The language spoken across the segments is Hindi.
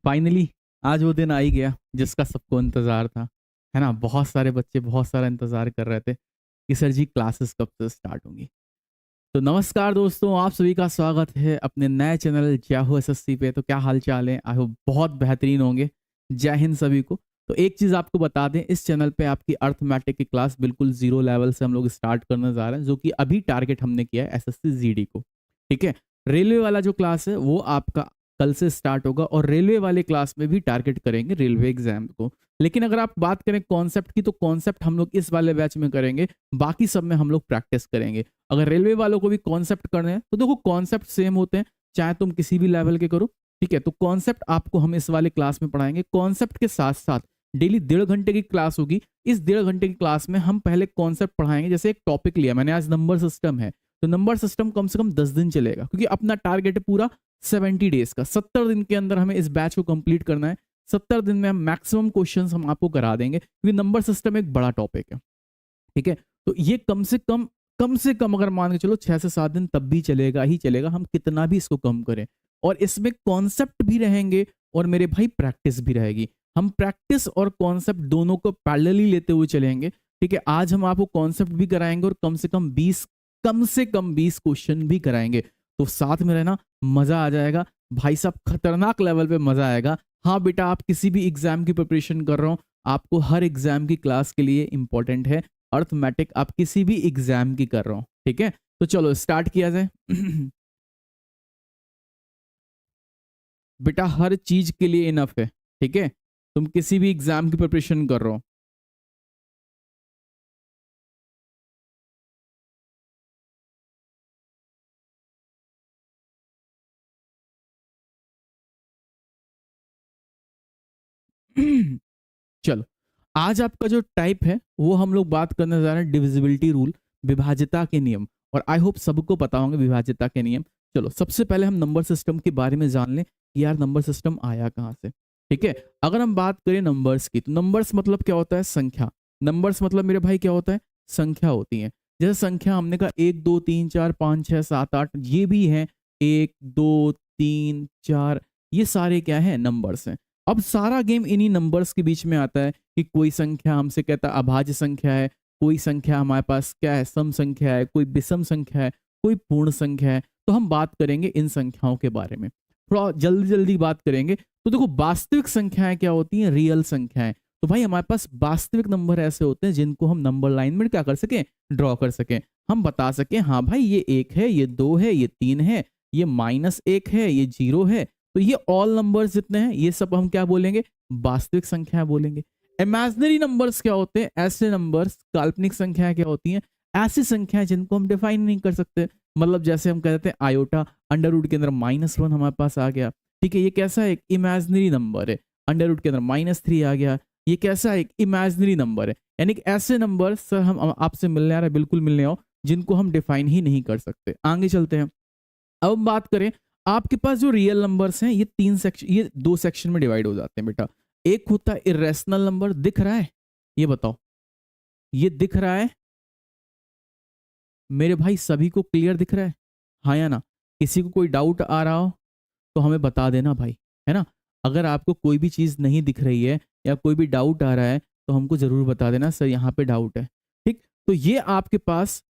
फाइनली आज वो दिन आ ही गया जिसका सबको इंतजार था, है ना। बहुत सारे बच्चे बहुत सारा इंतजार कर रहे थे कि सर जी क्लासेस कब से स्टार्ट होंगी। तो नमस्कार दोस्तों, आप सभी का स्वागत है अपने नए चैनल जाहू एसएससी पे। तो क्या हाल चाल है? आई होप बहुत बेहतरीन होंगे। जय हिंद सभी को। तो एक चीज़ आपको बता दें, इस चैनल पे आपकी अर्थमेटिक की क्लास बिल्कुल जीरो लेवल से हम लोग स्टार्ट करने जा रहे हैं, जो कि अभी टारगेट हमने किया है एसएससी जीडी को। ठीक है। रेलवे वाला जो क्लास है वो आपका कल से स्टार्ट होगा, और रेलवे वाले क्लास में भी टारगेट करेंगे रेलवे एग्जाम को। लेकिन अगर आप बात करें कॉन्सेप्ट की, तो कॉन्सेप्ट हम लोग इस वाले बैच में करेंगे, बाकी सब में हम लोग प्रैक्टिस करेंगे। अगर रेलवे वालों को भी कॉन्सेप्ट करने हैं तो देखो कॉन्सेप्ट सेम होते हैं, चाहे तुम किसी भी लेवल के करो। ठीक है। तो कॉन्सेप्ट आपको हम इस वाले क्लास में पढ़ाएंगे। कॉन्सेप्ट के साथ साथ डेली 1.5 घंटे की क्लास होगी। इस 1.5 घंटे की क्लास में हम पहले कॉन्सेप्ट पढ़ाएंगे। जैसे एक टॉपिक लिया मैंने आज, नंबर सिस्टम है, तो नंबर सिस्टम कम से कम 10 दिन चलेगा, क्योंकि अपना टारगेट है पूरा 70 डेज का। 70 दिन के अंदर हमें इस बैच को कंप्लीट करना है। 70 दिन में हम मैक्सिमम क्वेश्चंस हम आपको करा देंगे, क्योंकि नंबर सिस्टम एक बड़ा टॉपिक है। ठीक है। तो ये कम से कम अगर मान के चलो 6 से 7 दिन तब भी चलेगा ही चलेगा, हम कितना भी इसको कम करें। और इसमें कॉन्सेप्ट भी रहेंगे और मेरे भाई प्रैक्टिस भी रहेगी। हम प्रैक्टिस और कॉन्सेप्ट दोनों को पैरेलली लेते हुए चलेंगे। ठीक है। आज हम आपको कॉन्सेप्ट भी कराएंगे और कम से कम 20 क्वेश्चन भी कराएंगे। तो साथ में रहना, मजा आ जाएगा भाई साहब, खतरनाक लेवल पे मजा आएगा। हाँ बेटा, आप किसी भी एग्जाम की प्रिपरेशन कर रहे हो, आपको हर एग्जाम की क्लास के लिए इंपॉर्टेंट है अर्थमेटिक। आप किसी भी एग्जाम की कर रहे हो, ठीक है। तो चलो स्टार्ट किया जाए। बेटा हर चीज के लिए इनफ है, ठीक है। तुम किसी भी एग्जाम की प्रिपरेशन कर रहे हो। चलो, आज आपका जो टाइप है वो हम लोग बात करने जा रहे हैं डिविजिबिलिटी रूल, विभाज्यता के नियम। और आई होप सबको पता होंगे विभाज्यता के नियम। चलो सबसे पहले हम नंबर सिस्टम के बारे में जान लें कि यार नंबर सिस्टम आया कहाँ से। ठीक है। अगर हम बात करें नंबर्स की, तो नंबर्स मतलब क्या होता है? संख्या। नंबर्स मतलब मेरे भाई क्या होता है? संख्या होती है। जैसे संख्या हमने कहा 1 2 3 4 5 6 7 8, ये भी है 1 2 3 4, ये सारे क्या है? नंबर्स हैं। अब सारा गेम इन्हीं नंबर्स के बीच में आता है कि कोई संख्या हमसे कहता है अभाज्य संख्या है, कोई संख्या हमारे पास क्या है? सम संख्या है, कोई विषम संख्या है, कोई पूर्ण संख्या है। तो हम बात करेंगे इन संख्याओं के बारे में, थोड़ा जल्दी जल्दी बात करेंगे। तो देखो वास्तविक संख्याएं क्या होती हैं? रियल संख्याएं। तो भाई हमारे पास वास्तविक नंबर ऐसे होते हैं जिनको हम नंबर लाइन में क्या कर सकें? ड्रॉ कर सकें। हम बता सकें हाँ भाई ये 1 है, ये 2 है, ये 3 है, ये -1 है, ये 0 है। तो ये ऑल नंबर्स जितने हैं ये सब हम क्या बोलेंगे? वास्तविक संख्या बोलेंगे। इमेजिनरी नंबर्स क्या होते हैं? ऐसे नंबर्स, काल्पनिक संख्याएं क्या होती हैं? ऐसी संख्याएं जिनको हम डिफाइन नहीं कर सकते। मतलब जैसे हम कहते हैं आयोटा, अंडर रूट के अंदर -1 हमारे पास आ गया। ठीक है, ये कैसा है? एक इमेजिनरी नंबर है। अंडर रूट के अंदर -3 आ गया, ये कैसा है? एक इमेजिनरी नंबर है। यानी कि ऐसे नंबर सर हम आपसे मिलने आ रहे हैं, बिल्कुल मिलने आओ, जिनको हम डिफाइन ही नहीं कर सकते। आगे चलते हैं। अब हम बात करें, आपके पास जो रियल नंबर्स हैं ये 3 सेक्शन, ये 2 सेक्शन में डिवाइड हो जाते हैं बेटा। एक होता है इरेशनल नंबर, दिख रहा है? ये बताओ, ये दिख रहा है मेरे भाई? सभी को क्लियर दिख रहा है? हाँ या ना? किसी को कोई डाउट आ रहा हो तो हमें बता देना भाई, है ना। अगर आपको कोई भी चीज़ नहीं दिख रही है या कोई भी डाउट आ रहा है तो हमको ज़रूर बता देना, सर यहाँ पे डाउट है। ठीक। तो ये आपके पास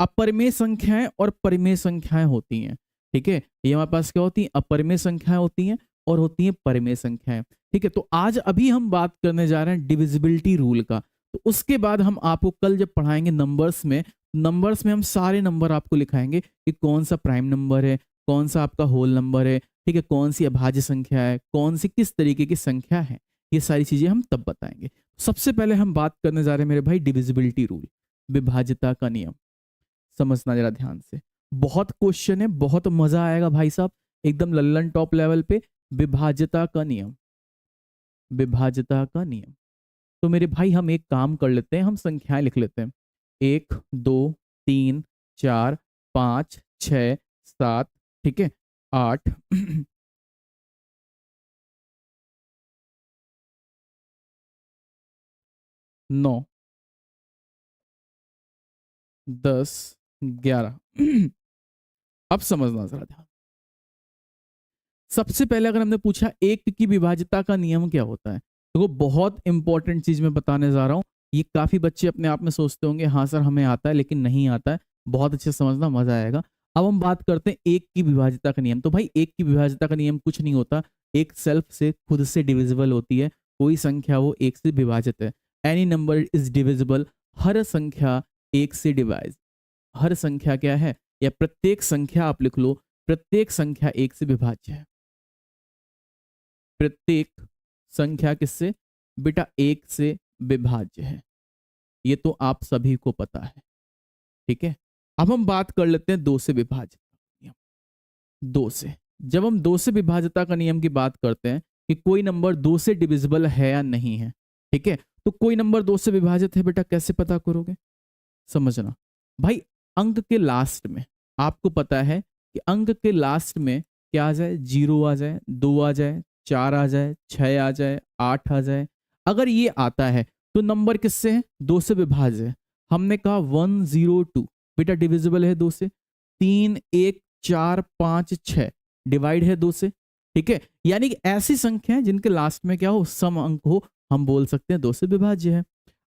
अपरिमेय संख्याएं और परिमेय संख्याएं होती हैं। ठीक है। ये हमारे पास क्या होती हैं? अपरिमेय संख्याएं होती हैं और होती हैं परिमेय संख्याएं। ठीक है। तो आज अभी हम बात करने जा रहे हैं डिविजिबिलिटी रूल का। तो उसके बाद हम आपको कल जब पढ़ाएंगे नंबर्स में हम सारे नंबर आपको लिखाएंगे कि कौन सा प्राइम नंबर है, कौन सा आपका होल नंबर है, ठीक है, कौन सी अभाज्य संख्या है, कौन सी किस तरीके की संख्या है। ये सारी चीजें हम तब बताएंगे। सबसे पहले हम बात करने जा रहे हैं मेरे भाई डिविजिबिलिटी रूल, विभाज्यता का नियम। समझना जरा ध्यान से, बहुत क्वेश्चन है, बहुत मजा आएगा भाई साहब, एकदम लल्लन टॉप लेवल पे। विभाज्यता का नियम, विभाज्यता का नियम। तो मेरे भाई हम एक काम कर लेते हैं, हम संख्याएं लिख लेते हैं। 1 2 3 4 5 6 7, ठीक है, 8 9 10 11 अब समझना जरा ध्यान। सबसे पहले अगर हमने पूछा एक की विभाज्यता का नियम क्या होता है, तो वो बहुत इंपॉर्टेंट चीज मैं बताने जा रहा हूं। ये काफी बच्चे अपने आप में सोचते होंगे हाँ सर हमें आता है, लेकिन नहीं आता है। बहुत अच्छे से समझना, मजा आएगा। अब हम बात करते हैं एक की विभाज्यता का नियम। तो भाई एक की विभाज्यता का नियम कुछ नहीं होता, एक सेल्फ से खुद से डिविजिबल होती है। कोई संख्या वो एक से विभाजित है। एनी नंबर इज डिविजिबल, हर संख्या एक से डिवाइज, हर संख्या क्या है, या प्रत्येक संख्या आप लिख लो, प्रत्येक संख्या एक से विभाज्य है। प्रत्येक संख्या किससे बेटा, एक से विभाज्य है। ये तो आप सभी को पता है, ठीक है। अब हम बात कर लेते हैं दो से विभाज्यता का नियम। दो से, जब हम दो से विभाज्यता का नियम की बात करते हैं कि कोई नंबर दो से डिविजिबल है या नहीं है, ठीक है, तो कोई नंबर दो से विभाजित है बेटा कैसे पता करोगे, समझना भाई। अंक के लास्ट में आपको पता है कि अंक के लास्ट में क्या आ जाए, 0 आ जाए, 2 आ जाए, 4 आ जाए, 6 आ जाए, 8 आ जाए। अगर ये आता है तो नंबर किससे है, दो से विभाज्य है। हमने कहा 102 बेटा डिविजिबल है दो से। 3 1 4 5 6 डिवाइड है दो से, ठीक है। यानी कि ऐसी संख्या है जिनके लास्ट में क्या हो, सम अंक हो, हम बोल सकते हैं दो से विभाज्य है।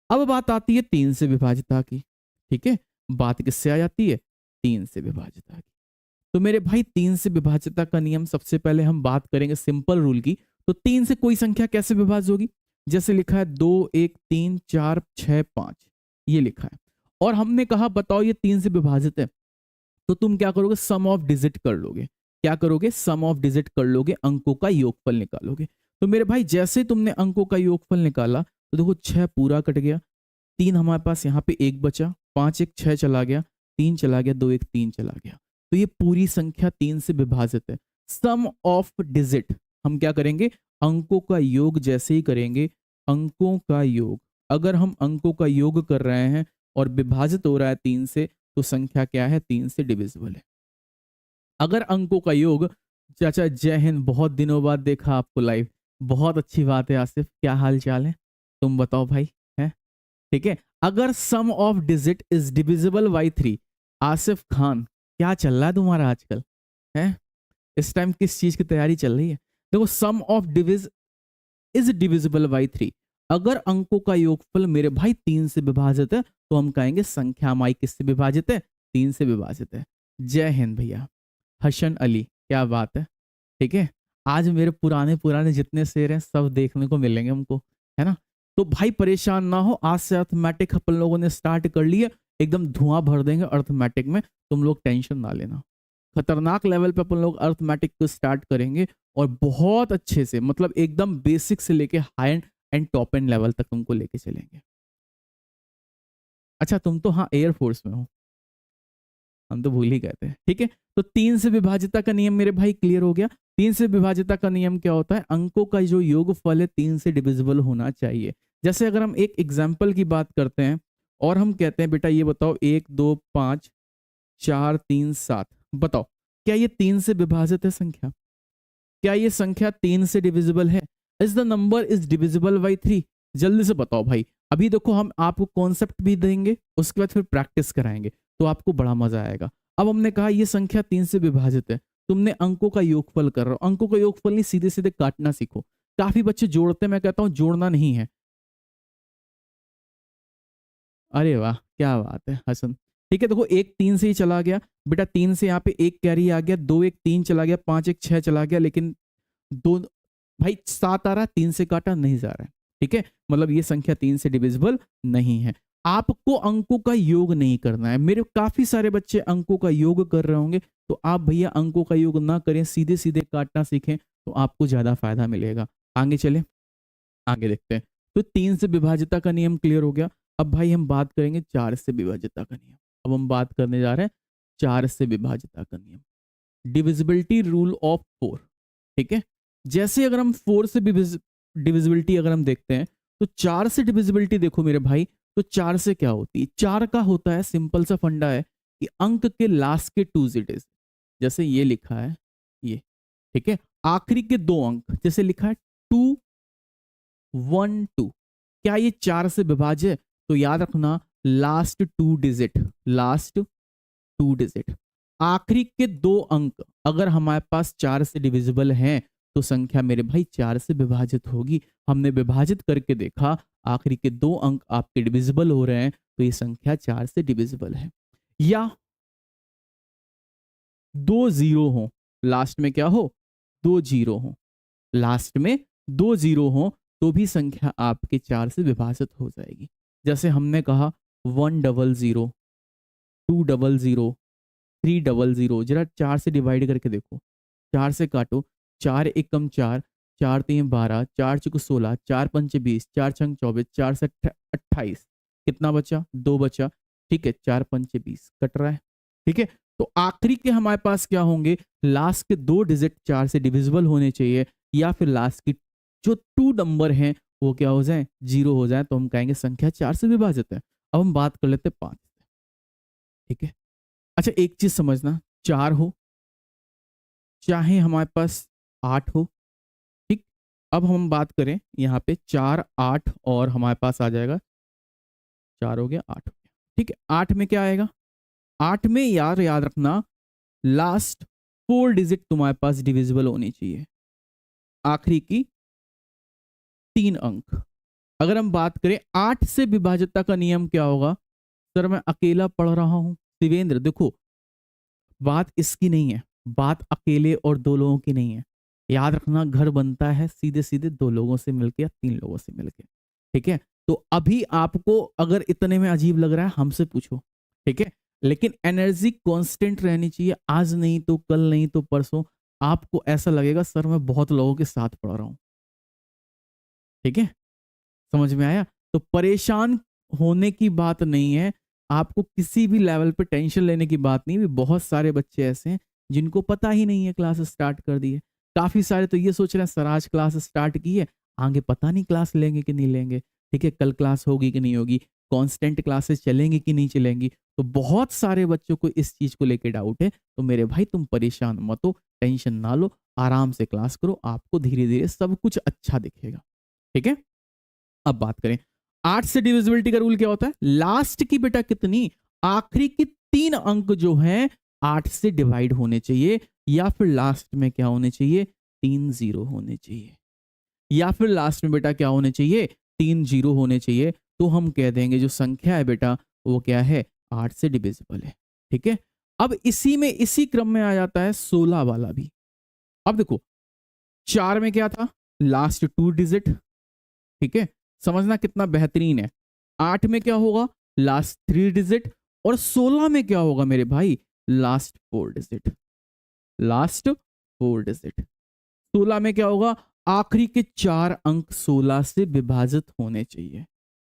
अब बात आती है तीन से विभाज्यता की, ठीक है। बात किससे आ जाती है, तीन से विभाज्यता की। तो मेरे भाई तीन से विभाज्यता का नियम, सबसे पहले हम बात करेंगे सिंपल रूल की। तो तीन से कोई संख्या कैसे विभाज्य होगी, जैसे लिखा है 2 1 3 4 6 5, ये लिखा है। और हमने कहा बताओ ये तीन से विभाजित है, तो तुम क्या करोगे, सम ऑफ डिजिट कर लोगे। क्या करोगे, सम ऑफ डिजिट कर लोगे, अंकों का योगफल निकालोगे। तो मेरे भाई जैसे तुमने अंकों का योगफल निकाला तो देखो 6 पूरा कट गया, 3 हमारे पास यहाँ पे एक बचा, 5 1 6 चला गया, 3 चला गया, 2 1 3 चला गया। तो ये पूरी संख्या तीन से विभाजित है। सम ऑफ डिजिट हम क्या करेंगे, अंकों का योग जैसे ही करेंगे, अंकों का योग, अगर हम अंकों का योग कर रहे हैं और विभाजित हो रहा है तीन से, तो संख्या क्या है, तीन से डिविजिबल है। अगर अंकों का योग, चाचा जय हिंद, बहुत दिनों बाद देखा आपको लाइव, बहुत अच्छी बात है आसिफ, क्या हाल चाल है, तुम बताओ भाई, है ठीक है। अगर sum of digit is divisible by 3, Asif Khan क्या चल रहा है तुम्हारा आजकल, है इस टाइम किस चीज की तैयारी चल रही है। देखो sum of digits is divisible by 3, अगर अंकों का योगफल मेरे भाई तीन से विभाजित है, तो हम कहेंगे संख्या माई किससे विभाजित है, तीन से विभाजित है। जय हिंद भैया, हसन अली, क्या बात है, ठीक है। आज मेरे पुराने पुराने जितने शेर हैं सब देखने को मिलेंगे हमको, है ना। तो भाई परेशान ना हो, आज से अर्थमेटिक अपन लोगों ने स्टार्ट कर लिया, एकदम धुआं भर देंगे अर्थमेटिक में, तुम लोग टेंशन ना लेना। खतरनाक लेवल पे अपन लोग अर्थमेटिक को स्टार्ट करेंगे, और बहुत अच्छे से, मतलब एकदम बेसिक से लेके high and top and level तक तुमको लेके चलेंगे। अच्छा तुम तो हाँ एयरफोर्स में हो, हम तो भूल ही गए थे, ठीक है। तो तीन से विभाजिता का नियम मेरे भाई क्लियर हो गया। तीन से विभाजिता का नियम क्या होता है, अंकों का जो योगफल है तीन से डिविजिबल होना चाहिए। जैसे अगर हम एक एग्जाम्पल की बात करते हैं और हम कहते हैं बेटा ये बताओ 1 2 5 4 3 7, बताओ क्या ये तीन से विभाजित है संख्या, क्या ये संख्या तीन से डिविजिबल है, is the number is divisible by 3, जल्दी से बताओ भाई। अभी देखो हम आपको कॉन्सेप्ट भी देंगे, उसके बाद फिर प्रैक्टिस कराएंगे, तो आपको बड़ा मजा आएगा। अब हमने कहा ये संख्या तीन से विभाजित है, तुमने अंकों का योगफल कर रहे हो, अंकों का योगफल नहीं, सीधे सीधे काटना सीखो। काफी बच्चे जोड़ते हैं, मैं कहता हूं जोड़ना नहीं है। अरे वाह क्या बात है हसन, ठीक है। देखो एक तीन से ही चला गया बेटा, तीन से यहाँ पे एक कैरी आ गया, 2 1 3 चला गया, 5 1 6 चला गया, लेकिन दो भाई 7 आ रहा है, तीन से काटा नहीं जा रहा है, ठीक है। मतलब ये संख्या तीन से डिविजिबल नहीं है। आपको अंकों का योग नहीं करना है। मेरे काफी सारे बच्चे अंकों का योग कर रहे होंगे, तो आप भैया अंकों का योग ना करें, सीधे सीधे काटना सीखें, तो आपको ज्यादा फायदा मिलेगा। आगे चले, आगे देखते हैं। तो तीन से विभाजिता का नियम क्लियर हो गया। अब भाई हम बात करेंगे चार से विभाजिता का नियम। अब हम बात करने जा रहे हैं चार से विभाजिता का नियम, डिविजिबिलिटी रूल ऑफ फोर, ठीक है। जैसे अगर हम फोर से डिविजिबिलिटी अगर हम देखते हैं, तो चार से डिविजिबिलिटी देखो मेरे भाई, तो 4 से क्या होती है? 4 का होता है, सिंपल सा फंडा है कि अंक के लास्ट के 2 डिजिट, जैसे ये लिखा है ये, ठीक है, आखिरी के 2 अंक जैसे लिखा है 2 1 2, क्या ये 4 से विभाज्य है? तो याद रखना लास्ट 2 डिजिट, लास्ट 2 डिजिट, आखिरी के 2 अंक अगर हमारे पास 4 से डिविजिबल हैं तो संख्या मेरे भाई 4 से विभाजित होगी। हमने विभाजित करके देखा, आखिरी के 2 अंक आपके डिविजिबल हो रहे हैं, तो ये संख्या 4 से डिविजिबल है। या 2 जीरो हो, लास्ट में क्या हो? 2 जीरो हो, लास्ट में 2 जीरो हो तो भी संख्या आपके 4 से विभाजित हो जाएगी। जैसे हमने कहा 100, 200, 300, जरा 4 से डिवाइड करके देखो, 4 से काटो, 4 एकम 4, 4 तीन 12, 4 चौक 16, 4 पंच 20, 4 छंग 24, 4 से 28, कितना बचा? 2 बचा, ठीक है, 4 पंच 20 कट रहा है, ठीक है। तो आखिरी के हमारे पास क्या होंगे? लास्ट के 2 डिजिट 4 से डिविजिबल होने चाहिए, या फिर लास्ट की जो 2 नंबर हैं वो क्या हो जाए? 0 हो जाए, तो हम कहेंगे संख्या 4 से विभाजित है। अब हम बात कर लेते हैं 5, ठीक है। अच्छा, एक चीज समझना, 4 हो चाहे हमारे पास 8 हो, ठीक। अब हम बात करें यहाँ पे 4 8 और हमारे पास आ जाएगा 4 हो गया 8 हो गया, ठीक है। 8 में क्या आएगा? 8 में यार याद रखना लास्ट 4 डिजिट तुम्हारे पास डिविजिबल होनी चाहिए, आखिरी की 3 अंक। अगर हम बात करें 8 से विभाज्यता का नियम क्या होगा? सर मैं अकेला पढ़ रहा हूं। शिवेंद्र देखो, बात इसकी नहीं है, बात अकेले और 2 लोगों की नहीं है। याद रखना, घर बनता है सीधे सीधे 2 लोगों से मिलके या 3 लोगों से मिलके, ठीक है। तो अभी आपको अगर इतने में अजीब लग रहा है, हमसे पूछो, ठीक है। लेकिन एनर्जी कांस्टेंट रहनी चाहिए, आज नहीं तो कल, नहीं तो परसों आपको ऐसा लगेगा सर मैं बहुत लोगों के साथ पढ़ रहा हूं, ठीक है। समझ में आया? तो परेशान होने की बात नहीं है, आपको किसी भी लेवल पे टेंशन लेने की बात नहीं है। बहुत सारे बच्चे ऐसे हैं जिनको पता ही नहीं है, क्लास स्टार्ट कर दी है। काफी सारे तो ये सोच रहे हैं सर आज क्लास स्टार्ट की है, आगे पता नहीं क्लास लेंगे कि नहीं लेंगे, ठीक है, कल क्लास होगी कि नहीं होगी, कांस्टेंट क्लासेस चलेंगी कि नहीं चलेंगी। तो बहुत सारे बच्चों को इस चीज को लेकर डाउट है। तो मेरे भाई तुम परेशान मत हो, टेंशन ना लो, आराम से क्लास करो, आपको धीरे धीरे सब कुछ अच्छा दिखेगा, ठीक है। अब बात करें 8 से डिविजिबिलिटी का रूल क्या होता है? लास्ट की बेटा कितनी, आखिरी की 3 अंक जो हैं 8 से डिवाइड होने चाहिए, या फिर लास्ट में क्या होने चाहिए? 3 जीरो होने चाहिए, या फिर लास्ट में बेटा क्या होने चाहिए? 3 जीरो होने चाहिए। तो हम कह देंगे जो संख्या है बेटा वो क्या है? 8 से डिविजिबल है, ठीक है। अब इसी में इसी क्रम में आ जाता है 16 वाला भी। अब देखो 4 में क्या था? लास्ट 2 डिजिट, ठीक है, समझना कितना बेहतरीन है। 8 में क्या होगा? लास्ट 3 डिजिट, और 16 में क्या होगा मेरे भाई? Last 4 digit, last 4 digit. 16 में क्या होगा? आखिरी के 4 अंक 16 से विभाजित होने चाहिए,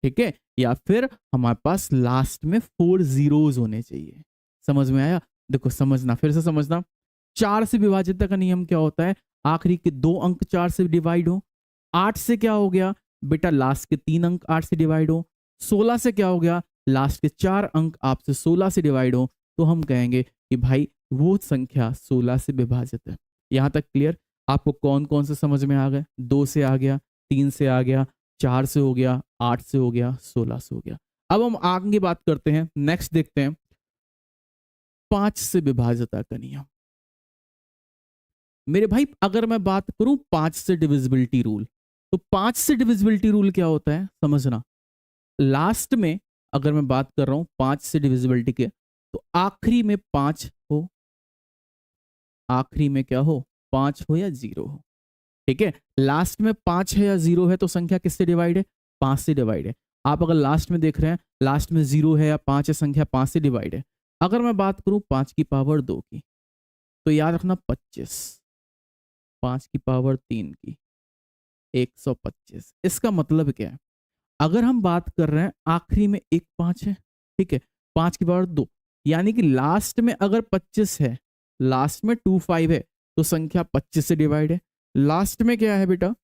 ठीक है, या फिर हमारे पास लास्ट में 4 जीरोज होने चाहिए। समझ में आया? देखो समझना, फिर से समझना, 4 से विभाजित का नियम क्या होता है? आखिरी के 2 अंक 4 से डिवाइड हो। 8 से क्या हो गया बेटा? लास्ट के 3 अंक 8 से डिवाइड हो। 16 से क्या हो गया? लास्ट के 4 अंक आपसे 16 से डिवाइड हो। तो हम कहेंगे कि भाई वो संख्या 16 से विभाजित है। यहां तक क्लियर? आपको कौन कौन से समझ में आ गए? 2 से आ गया, 3 से आ गया, 4 से हो गया, 8 से हो गया, 16 से हो गया। अब हम आगे बात करते हैं, नेक्स्ट देखते हैं 5 से विभाज्यता का नियम। मेरे भाई अगर मैं बात करूं 5 से डिविजिबिलिटी रूल, तो 5 से डिविजिबिलिटी रूल क्या होता है समझना। लास्ट में अगर मैं बात कर रहा हूं 5 से डिविजिबिलिटी के, तो आखिरी में 5 हो, आखिरी में क्या हो? 5 हो या 0 हो, ठीक है। लास्ट में 5 है या 0 है तो संख्या किससे डिवाइड है? 5 से डिवाइड है। आप अगर लास्ट में देख रहे हैं, लास्ट में 0 है या 5 है, संख्या 5 से डिवाइड है। अगर मैं बात करूं 5 की पावर 2 की, तो याद रखना 25, 5 की पावर 3 की 125। इसका मतलब क्या है? अगर हम बात कर रहे हैं आखिरी में एक 5 है, ठीक है, 5 की पावर 2, यानी कि लास्ट में अगर 25 है, लास्ट में 25 है, तो संख्या 25 से डिवाइड है। लास्ट में क्या है बेटा?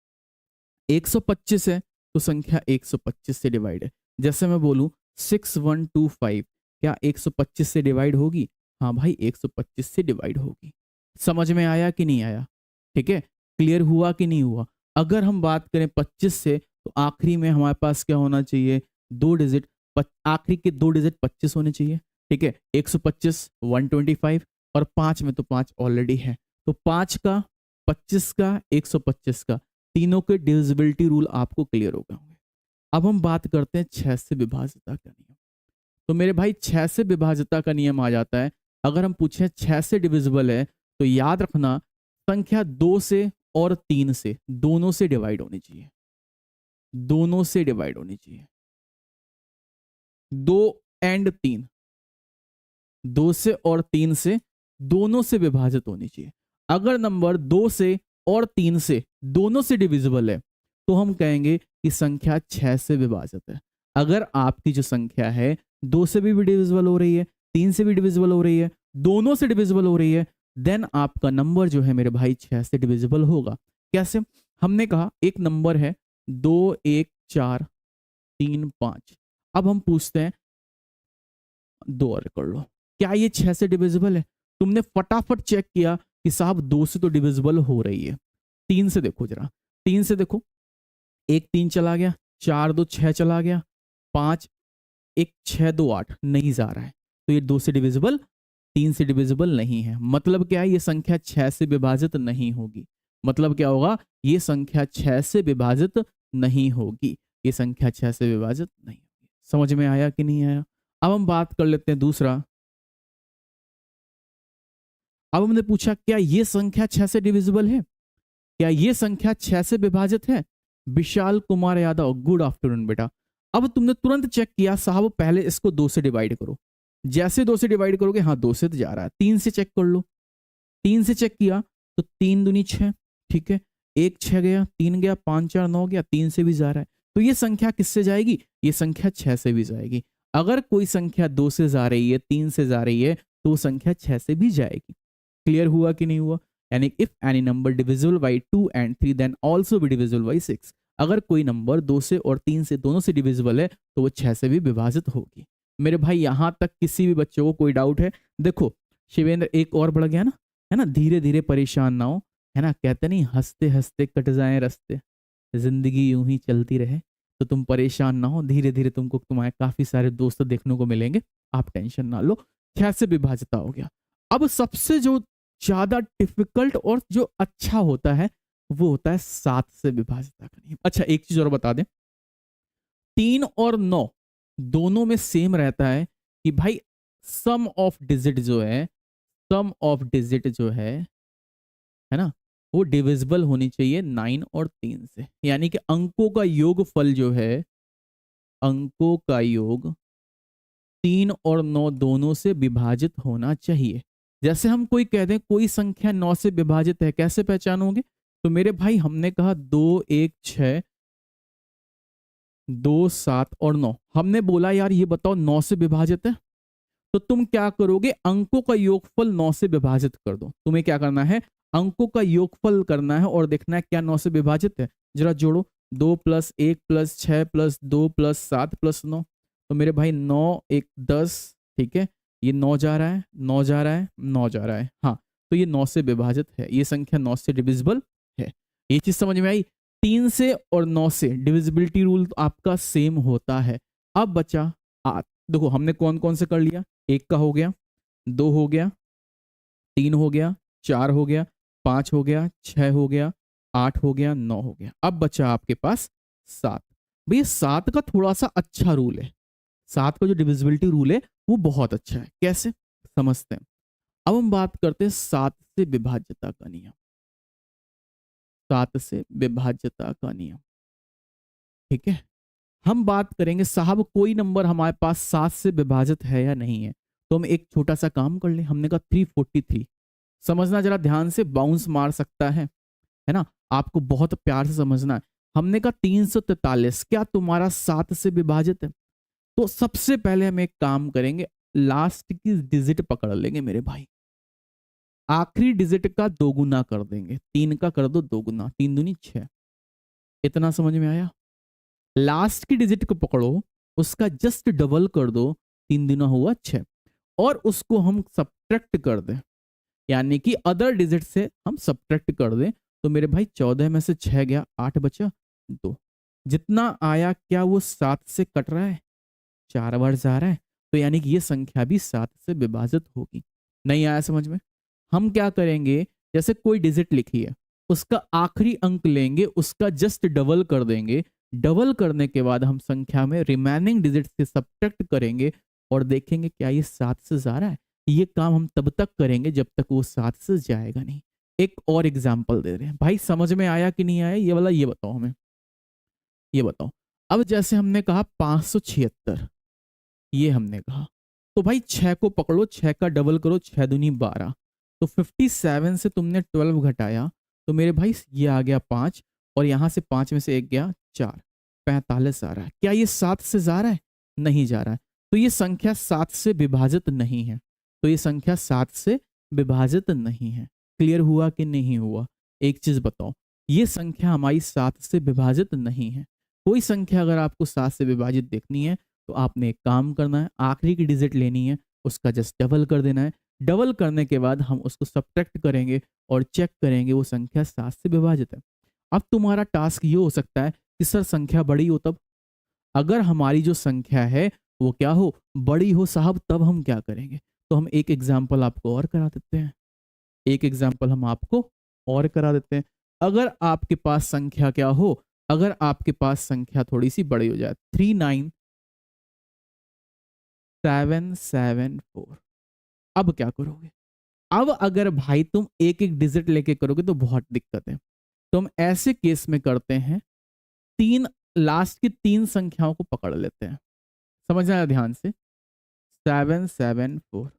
125 है, तो संख्या 125 से डिवाइड है। जैसे मैं बोलूं 6125, क्या 125 से डिवाइड होगी? हाँ भाई 125 से डिवाइड होगी। समझ में आया कि नहीं आया? ठीक है, क्लियर हुआ कि नहीं हुआ? अगर हम बात करें 25 से, तो आखिरी में हमारे पास क्या होना चाहिए? दो डिजिट, आखिरी के दो डिजिट 25 होने चाहिए। ठीक है, 125, 125, और 5 में तो 5 ऑलरेडी है, तो 5 का, 25 का, 125 का, तीनों के डिविजिबिलिटी रूल आपको क्लियर हो गए होंगे। अब हम बात करते हैं 6 से विभाज्यता का नियम। तो मेरे भाई 6 से विभाज्यता का नियम आ जाता है। अगर हम पूछें 6 से डिविजिबल है, तो याद रखना संख्या 2 से और 3 से, दोनों से डिवाइड होनी चाहिए, दोनों से डिवाइड होनी चाहिए। 2 एंड 3, 2 से और 3 से, दोनों से विभाजित होनी चाहिए। अगर नंबर 2 से और 3 से दोनों से डिविजिबल है, तो हम कहेंगे कि संख्या 6 से विभाजित है। अगर आपकी जो संख्या है 2 से भी डिविजिबल हो रही है, 3 से भी डिविजिबल हो रही है, दोनों से डिविजिबल हो रही है, देन आपका नंबर जो है मेरे भाई 6 से डिविजिबल होगा। कैसे? हमने कहा एक नंबर है 2 1 4 3 5। अब हम पूछते हैं 2 और कर लो, क्या ये 6 से डिविजिबल है? तुमने फटाफट चेक किया कि साहब 2 से तो डिविजिबल हो रही है। 3 से देखो जरा, 3 से देखो, 1 3 चला गया, 4 2 6 चला गया, 5 1 6 2 8 नहीं जा रहा है, तो ये 2 से डिविजिबल, 3 से डिविजिबल नहीं है। मतलब क्या है? ये संख्या 6 से विभाजित नहीं होगी। मतलब क्या होगा? ये संख्या 6 से विभाजित नहीं होगी। ये संख्या 6 से विभाजित नहीं होगी। समझ में आया कि नहीं आया? अब हम बात कर लेते हैं दूसरा। अब हमने पूछा क्या ये संख्या 6 से डिविजिबल है? क्या ये संख्या 6 से विभाजित है? विशाल कुमार यादव, गुड आफ्टरनून बेटा। अब तुमने तुरंत चेक किया, साहब पहले इसको 2 से डिवाइड करो। जैसे 2 से डिवाइड करोगे, हाँ 2 से तो जा रहा है, 3 से चेक कर लो। 3 से चेक किया तो 3 दूनी 6, ठीक है, 1 6 गया, 3 गया, 5 4 9 गया, 3 से भी जा रहा है, तो ये संख्या किससे जाएगी? ये संख्या 6 से भी जाएगी। अगर कोई संख्या 2 से जा रही है, 3 से जा रही है, तो वो संख्या 6 से भी जाएगी। क्लियर हुआ कि नहीं हुआ? यानी if any number divisible by 2 and 3 then also be divisible by 6। अगर कोई नंबर 2 से और 3 से दोनों से डिविजिबल है, तो वो 6 से भी विभाजित होगी। मेरे भाई यहां तक किसी भी बच्चों को कोई डाउट है? देखो शिवेंद्र एक और बढ़ गया ना, है ना, धीरे धीरे परेशान ना हो, है ना, कहते नहीं हंसते हंसते कट जाए रास्ते, जिंदगी यूं ही चलती रहे। तो तुम परेशान ना हो, धीरे धीरे तुमको तुम्हारे काफी सारे दोस्त देखने को मिलेंगे, आप टेंशन ना लो। 6 से विभाजित हो गया। अब सबसे जो ज्यादा डिफिकल्ट और जो अच्छा होता है, वो होता है 7 से विभाजित का नियम। अच्छा एक चीज और बता दें, 3 और 9 दोनों में सेम रहता है कि भाई सम ऑफ डिजिट जो है, सम ऑफ डिजिट जो है ना, वो डिविजिबल होनी चाहिए 9 और 3 से। यानी कि अंकों का योगफल जो है, अंकों का योग 3 और 9 दोनों से विभाजित होना चाहिए। जैसे हम कोई कह दें कोई संख्या 9 से विभाजित है, कैसे पहचानोगे? तो मेरे भाई हमने कहा 2 1 6 2 7 और 9, हमने बोला यार ये बताओ 9 से विभाजित है, तो तुम क्या करोगे? अंकों का योगफल 9 से विभाजित कर दो। तुम्हें क्या करना है? अंकों का योगफल करना है और देखना है क्या 9 से विभाजित है। जरा जोड़ो, 2 + 1 + 6 + 2 + 7 + 9, तो मेरे भाई 9 1 10, ठीक है, ये 9 जा रहा है, 9 जा रहा है, 9 जा रहा है, हाँ, तो ये 9 से विभाजित है, ये संख्या 9 से डिविजिबल है। ये चीज समझ में आई? 3 से और 9 से डिविजिबिलिटी रूल आपका सेम होता है। अब बचा देखो हमने कौन कौन से कर लिया, 1 का हो गया, 2 हो गया, 3 हो गया, 4 हो गया, 5 हो गया, 6 हो गया, 8 हो गया, 9 हो गया। अब बचा आपके पास 7। भैया 7 का थोड़ा सा अच्छा रूल है, 7 का जो डिविजिबिलिटी रूल है वो बहुत अच्छा है। कैसे समझते हैं? अब हम बात करते हैं 7 से विभाज्यता का नियम। 7 से विभाज्यता का नियम, ठीक है। हम बात करेंगे साहब कोई नंबर हमारे पास 7 से विभाजित है या नहीं है, तो हम एक छोटा सा काम कर ले। हमने कहा 343, समझना जरा ध्यान से, बाउंस मार सकता है ना, आपको बहुत प्यार से समझना है। हमने कहा 343 क्या तुम्हारा 7 से विभाजित है? तो सबसे पहले हम एक काम करेंगे, लास्ट की डिजिट पकड़ लेंगे मेरे भाई, आखिरी डिजिट का दोगुना कर देंगे, 3 का कर दो दोगुना, 3 दूनी 6। इतना समझ में आया? लास्ट की डिजिट को पकड़ो उसका जस्ट डबल कर दो, 3 दूना हुआ 6, और उसको हम सब्ट्रैक्ट कर दें, यानी कि अदर डिजिट से हम सब्ट्रैक्ट कर दें, तो मेरे भाई 14 में से 6 गया, 8 बचा 2। जितना आया क्या वो 7 से कट रहा है? 4 बार जा रहा है, तो यानी कि ये संख्या भी 7 से विभाजित होगी। नहीं आया समझ में? हम क्या करेंगे, जैसे कोई डिजिट लिखी है, उसका आखिरी अंक लेंगे, उसका जस्ट डबल कर देंगे, डबल करने के बाद हम संख्या में रिमेनिंग डिजिट से सब्ट्रैक्ट करेंगे और देखेंगे क्या ये 7 से जा रहा है। ये काम हम तब तक करेंगे जब तक वो 7 से जाएगा नहीं। एक और एग्जाम्पल दे रहे हैं भाई, समझ में आया कि नहीं आया ये वाला, ये बताओ हमें, ये बताओ। अब जैसे हमने कहा 576, ये हमने कहा, तो भाई 6 को पकड़ो, 6 का डबल करो, 6 दूनी 12, तो 57 से तुमने 12 घटाया, तो मेरे भाई ये आ गया 5, और यहां से 5 में से 1 गया 4, 45 आ रहा है। क्या ये 7 से जा रहा है? नहीं जा रहा है, तो ये संख्या 7 से विभाजित नहीं है, तो ये संख्या 7 से विभाजित नहीं है। क्लियर हुआ कि नहीं हुआ? एक चीज बताओ, ये संख्या हमारी 7 से विभाजित नहीं है। कोई संख्या अगर आपको 7 से विभाजित देखनी है, तो आपने एक काम करना है, आखिरी की डिजिट लेनी है, उसका जस्ट डबल कर देना है, डबल करने के बाद हम उसको सब्ट्रैक्ट करेंगे और चेक करेंगे वो संख्या 7 से विभाजित है। अब तुम्हारा टास्क ये हो सकता है कि सर संख्या बड़ी हो तब, अगर हमारी जो संख्या है वो क्या हो, बड़ी हो साहब, तब हम क्या करेंगे? तो हम एक एग्जाम्पल आपको और करा देते हैं, एक एग्जाम्पल हम आपको और करा देते हैं। अगर आपके पास संख्या क्या हो, अगर आपके पास संख्या थोड़ी सी बड़ी हो जाए, 39774, अब क्या करोगे? अब अगर भाई तुम एक एक डिजिट लेके करोगे तो बहुत दिक्कत है, तो हम ऐसे केस में करते हैं, तीन लास्ट की 3 संख्याओं को पकड़ लेते हैं। समझ आया ध्यान से? 774,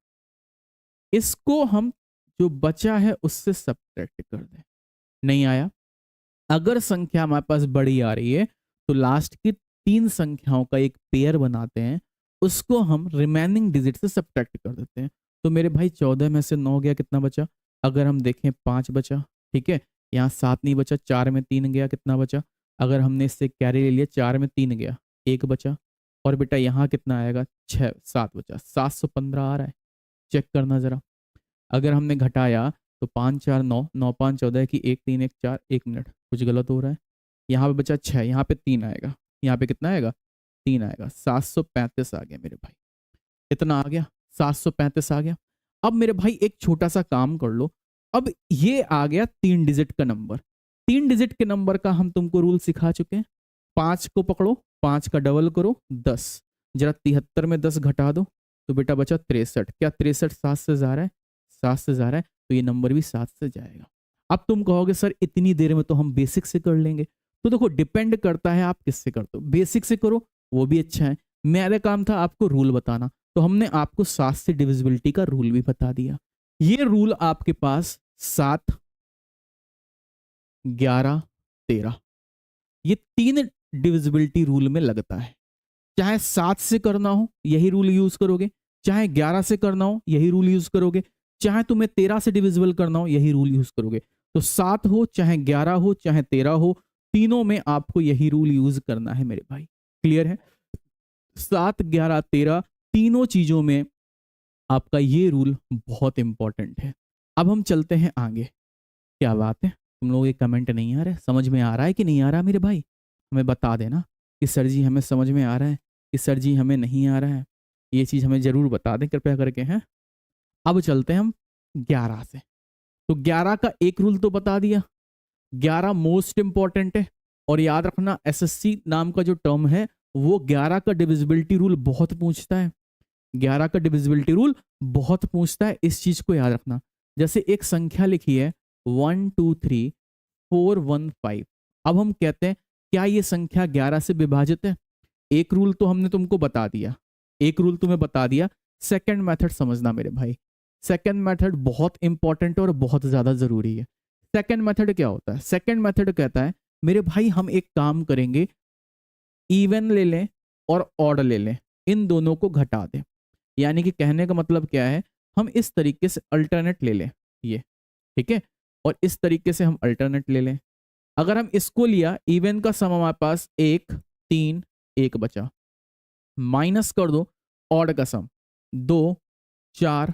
इसको हम जो बचा है उससे सब्ट्रैक्ट कर दें। नहीं आया? अगर संख्या हमारे पास बड़ी आ रही है, तो लास्ट की 3 संख्याओं का एक पेयर बनाते हैं, उसको हम रिमेनिंग डिजिट से सब्ट्रैक्ट कर देते हैं। तो मेरे भाई 14 में से 9 गया, कितना बचा? अगर हम देखें 5 बचा, ठीक है, यहाँ 7 नहीं बचा, 4 में 3 गया, कितना बचा? अगर हमने इससे कैरी ले लिया, 4 में 3 गया, 1 बचा, और बेटा यहाँ कितना आएगा? 7 बचा, 715 आ रहा है, चेक करना जरा। अगर हमने घटाया तो 5 4 9, 9 5 14 की 1 3 1 4, 1 मिनट, कुछ गलत हो रहा है। यहाँ पे बचा 6, यहाँ पे 3 आएगा, यहाँ पे कितना आएगा? 3 आएगा, 735 आ गया मेरे भाई। कितना आ गया? 735 आ गया। अब मेरे भाई एक छोटा सा काम कर लो, अब ये आ गया 3 डिजिट का नंबर। 3 डिजिट के नंबर का हम तुमको रूल सिखा चुके हैं। 5 को पकड़ो, 5 का डबल करो, 10, जरा 73 में 10 घटा दो, तो बेटा बचा 63। क्या 63 7 से जा रहा है? 7 से जा रहा है, तो ये नंबर भी 7 से जाएगा। अब तुम कहोगे सर इतनी देर में तो हम बेसिक से कर लेंगे, तो देखो डिपेंड करता है आप किससे करते हो। बेसिक से करो वो भी अच्छा है, मेरा काम था आपको रूल बताना, तो हमने आपको 7 से डिविजिबिलिटी का रूल भी बता दिया। ये रूल आपके पास 7 11 13, ये 3 डिविजिबिलिटी रूल में लगता है। चाहे 7 से करना हो यही रूल यूज करोगे, चाहे 11 से करना हो यही रूल यूज करोगे, चाहे तुम्हें 13 से डिविजिबल करना हो यही रूल यूज करोगे। तो 7 हो चाहे 11 हो चाहे 13 हो, तीनों में आपको यही रूल यूज करना है मेरे भाई। क्लियर है? 7 11 13 तीनों चीजों में आपका ये रूल बहुत इंपॉर्टेंट है। अब हम चलते हैं आगे। क्या बात है, तुम लोग ये कमेंट नहीं आ रहे, समझ में आ रहा है कि नहीं आ रहा मेरे भाई? हमें बता देना कि सर जी हमें समझ में आ रहा है, कि सर जी हमें नहीं आ रहा है। ये चीज़ हमें ज़रूर बता दें कृपया करके, हैं। अब चलते हैं हम 11 से। तो 11 का एक रूल तो बता दिया, 11 मोस्ट इंपॉर्टेंट है, और याद रखना एसएससी नाम का जो टर्म है वो 11 का डिविजिबिलिटी रूल बहुत पूछता है। 11 का डिविजिबिलिटी रूल बहुत पूछता है, इस चीज को याद रखना। जैसे एक संख्या लिखी है 1 2 3 4 1 5, अब हम कहते हैं क्या ये संख्या 11 से विभाजित है? एक रूल तो हमने तुमको बता दिया, एक रूल तुम्हें बता दिया। सेकंड मेथड समझना मेरे भाई, सेकंड मेथड बहुत इंपॉर्टेंट और बहुत ज्यादा जरूरी है। सेकंड मेथड क्या होता है? सेकंड मेथड कहता है मेरे भाई हम एक काम करेंगे, इवन ले लें और ऑड ले लें, इन दोनों को घटा दें। यानी कि कहने का मतलब क्या है, हम इस तरीके से अल्टरनेट ले लें, ये ठीक है, और इस तरीके से हम अल्टरनेट ले लें। अगर हम इसको लिया, इवन का सम हमारे पास 1 3 1 बचा, माइनस कर दो ऑड का सम, 2 4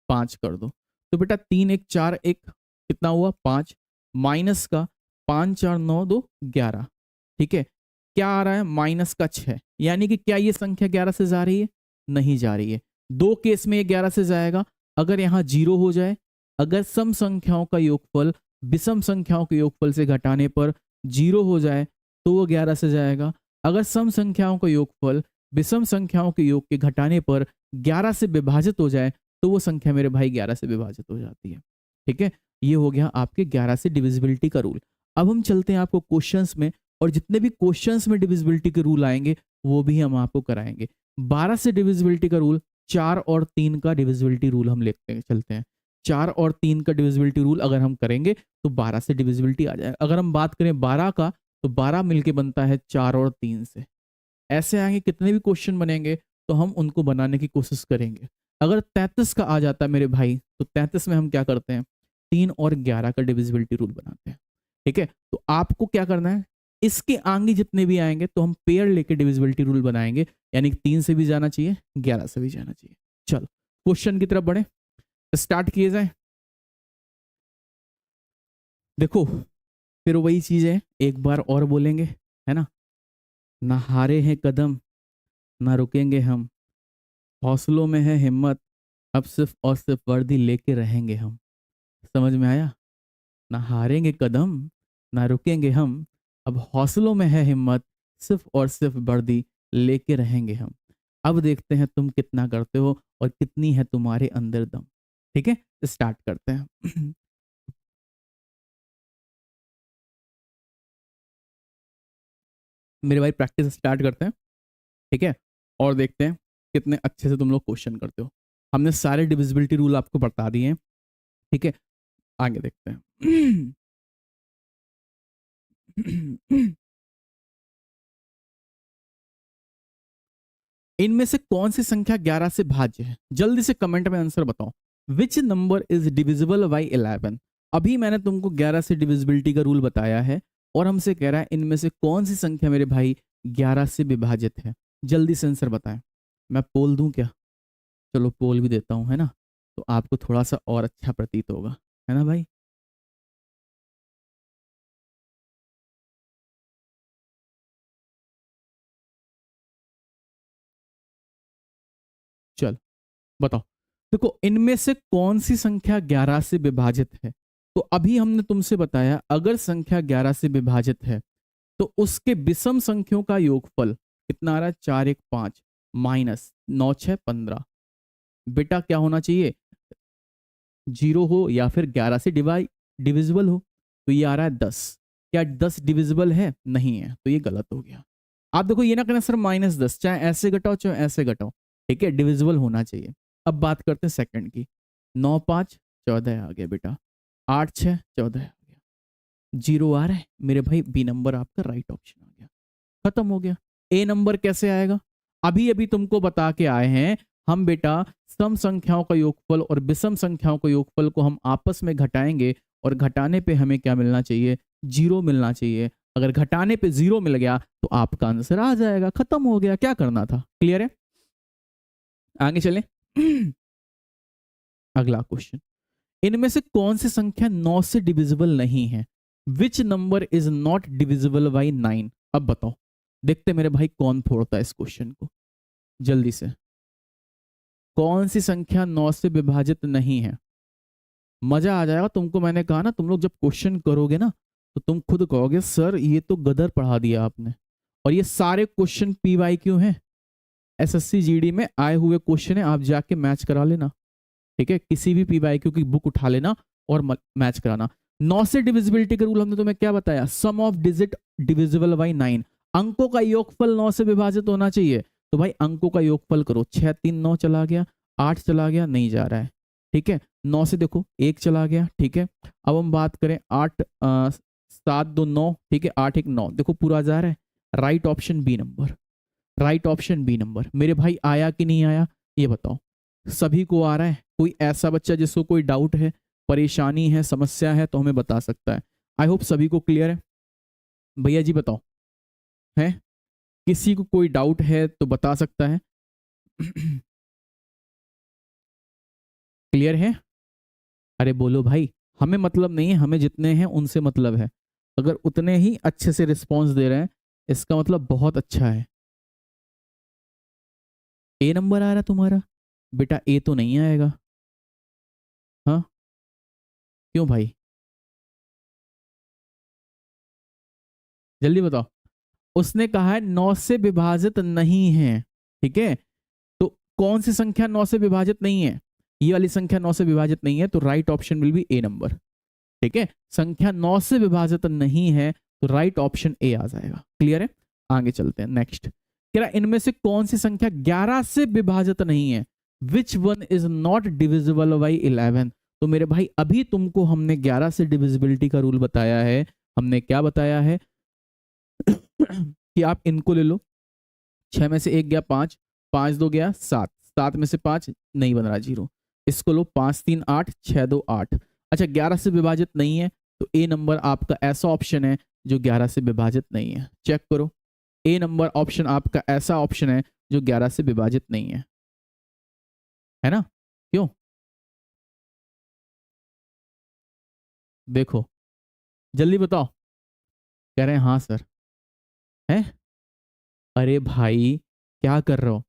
5 कर दो। तो बेटा 3 1 4 1 कितना हुआ 5, माइनस का 5 4 9 2 11। ठीक है, क्या आ रहा है माइनस का 6, यानी कि क्या ये संख्या 11 से जा रही है? नहीं जा रही है। दो केस में ये 11 से जाएगा, अगर यहाँ 0 हो जाए, अगर सम संख्याओं का योगफल विषम संख्याओं के योगफल से घटाने पर 0 हो जाए तो वो 11 से जाएगा। अगर सम संख्याओं का योगफल विषम संख्याओं के योग के घटाने पर 11 से विभाजित हो जाए तो वो संख्या मेरे भाई 11 से विभाजित हो जाती है। ठीक है, ये हो गया आपके 11 से डिविजिबिलिटी का रूल। अब हम चलते हैं आपको क्वेश्चंस में, और जितने भी क्वेश्चंस में डिविजिबिलिटी के रूल आएंगे वो भी हम आपको कराएंगे। 12 से डिविजिबिलिटी का रूल, 4 और 3 का डिविजिबिलिटी रूल हम लेते हैं, चलते हैं। 4 और 3 का डिविजिबिलिटी रूल अगर हम करेंगे तो 12 से डिविजिबिलिटी आ जाएगा। अगर हम बात करें 12 का, तो 12 मिलके बनता है 4 और 3 से। ऐसे आएंगे कितने भी क्वेश्चन बनेंगे तो हम उनको बनाने की कोशिश करेंगे। अगर 33 का आ जाता है मेरे भाई, तो 33 में हम क्या करते हैं, 3 और 11 का डिविजिबिलिटी रूल बनाते हैं। ठीक है, तो आपको क्या करना है, इसके आगे जितने भी आएंगे तो हम पेयर लेके डिविजिबिलिटी रूल बनाएंगे, यानी 3 से भी जाना चाहिए, 11 से भी जाना चाहिए। चलो क्वेश्चन की तरफ बढ़े, स्टार्ट किए जाए। देखो फिर वही चीज है, एक बार और बोलेंगे, है ना। ना हारे हैं कदम, ना रुकेंगे हम, हौसलों में है हिम्मत, अब सिर्फ और सिर्फ वर्दी लेके रहेंगे हम। समझ में आया? ना हारेंगे कदम, ना रुकेंगे हम, अब हौसलों में है हिम्मत, सिर्फ और सिर्फ वर्दी लेके रहेंगे हम। अब देखते हैं तुम कितना करते हो और कितनी है तुम्हारे अंदर दम। ठीक है, स्टार्ट करते हैं। मेरे भाई प्रैक्टिस स्टार्ट करते हैं। ठीक है, और देखते हैं कितने अच्छे से तुम लोग क्वेश्चन करते हो। हमने सारे डिविजिबिलिटी रूल आपको बता दिए हैं। ठीक है, आगे देखते हैं। इनमें से कौन सी संख्या 11 से भाज्य है? जल्दी से कमेंट में आंसर बताओ। Which number is divisible by 11? अभी मैंने तुमको 11 से डिविजिबिलिटी का रूल बताया है और हमसे कह रहा है इनमें से कौन सी संख्या मेरे भाई 11 से विभाजित है। जल्दी से आंसर बताएं। मैं पोल दूं क्या? चलो पोल भी देता हूं, है ना, तो आपको थोड़ा सा और अच्छा प्रतीत होगा, है ना भाई। चल बताओ। देखो इनमें से कौन सी संख्या 11 से विभाजित है? तो अभी हमने तुमसे बताया अगर संख्या 11 से विभाजित है तो उसके विषम संख्याओं का योगफल कितना आ रहा है, 4 1 5 माइनस 9 6 15। बेटा क्या होना चाहिए, 0 हो या फिर 11 से डिविजिबल हो। तो ये आ रहा है 10। क्या 10 डिविजिबल है? नहीं है, तो ये गलत हो गया। आप देखो ये ना कहना सर -10, चाहे ऐसे घटाओ चाहे ऐसे घटाओ, ठीक है, डिविजिबल होना चाहिए। अब बात करते हैं सेकंड की। 9 5 14 आ गया बेटा, 8 6 14 आ गया, 0 आ रहा है मेरे भाई, बी नंबर आपका राइट ऑप्शन आ गया, खत्म हो गया। ए नंबर कैसे आएगा? अभी अभी तुमको बता के आए हैं हम बेटा, सम संख्याओं का योगफल और विषम संख्याओं का योगफल को हम आपस में घटाएंगे और घटाने पे हमें क्या मिलना चाहिए, 0 मिलना चाहिए। अगर घटाने पे 0 मिल गया तो आपका आंसर आ जाएगा, खत्म हो गया। क्या करना था, क्लियर है? आगे चले। अगला क्वेश्चन, इनमें से कौन सी संख्या 9 से डिविजिबल नहीं है? Which number is not divisible by 9? अब बताओ, देखते मेरे भाई कौन फोड़ता है इस क्वेश्चन को, जल्दी से। कौन सी संख्या 9 से विभाजित नहीं है? मजा आ जाएगा तुमको। मैंने कहा ना, तुम लोग जब क्वेश्चन करोगे ना तो तुम खुद कहोगे सर ये तो गदर पढ़ा दिया आपने। और ये सारे क्वेश्चन PYQ हैं, SSC GD में आए हुए क्वेश्चन है, आप जाके मैच करा लेना। ठीक है, किसी भी PYQ की बुक उठा लेना और मैच कराना। 9 से डिविजिबिलिटी का रूल हमने तुम्हें क्या बताया, सम ऑफ डिजिट डिविजिबल बाई 9। अंकों का योगफल 9 से विभाजित होना चाहिए। तो भाई अंकों का योगफल करो, 6 3 9 चला गया, 8 चला गया, नहीं जा रहा है। ठीक है, 9 से देखो 1 चला गया। ठीक है, अब हम बात करें 8 7 2 9, ठीक है, 8 1 9, देखो पूरा जा रहा है। Right option B number, right option B number. मेरे भाई आया कि नहीं आया ये बताओ। सभी को आ रहा है? कोई ऐसा बच्चा जिसको कोई डाउट है, परेशानी है, समस्या है तो हमें बता सकता है। आई होप सभी को क्लियर है। भैया जी बताओ, है किसी को कोई डाउट है तो बता सकता है। क्लियर है? अरे बोलो भाई, हमें मतलब नहीं है, हमें जितने हैं उनसे मतलब है। अगर उतने ही अच्छे से रिस्पॉन्स दे रहे हैं इसका मतलब बहुत अच्छा है। ए नंबर आ रहा तुम्हारा? बेटा ए तो नहीं आएगा। हाँ, क्यों भाई? जल्दी बताओ। उसने कहा है 9 से विभाजित नहीं है। ठीक है, तो कौन सी संख्या 9 से विभाजित नहीं है? ये वाली संख्या 9 से विभाजित नहीं है, तो right option will be A number. ठीक है, संख्या 9 से विभाजित नहीं है तो राइट ऑप्शन ए आ जाएगा। क्लियर है? आगे चलते हैं। नेक्स्ट कह रहा इनमें से कौन सी संख्या 11 से विभाजित नहीं है? Which one is not divisible by 11? तो मेरे भाई अभी तुमको हमने 11 से डिविजिबिलिटी का रूल बताया है। हमने क्या बताया है? कि आप इनको ले लो। 6 में से 1 गया 5, 5 2 गया 7, 7 में से 5 नहीं बन रहा 0। इसको लो, 5 3 8, 6 2 8। अच्छा, 11 से विभाजित नहीं है तो ए नंबर आपका ऐसा ऑप्शन है जो 11 से विभाजित नहीं है। चेक करो, ए नंबर ऑप्शन आपका ऐसा ऑप्शन है जो 11 से विभाजित नहीं है ना? क्यों? देखो, जल्दी बताओ। कह रहे हैं हाँ सर। है? अरे भाई, क्या कर रहे हो?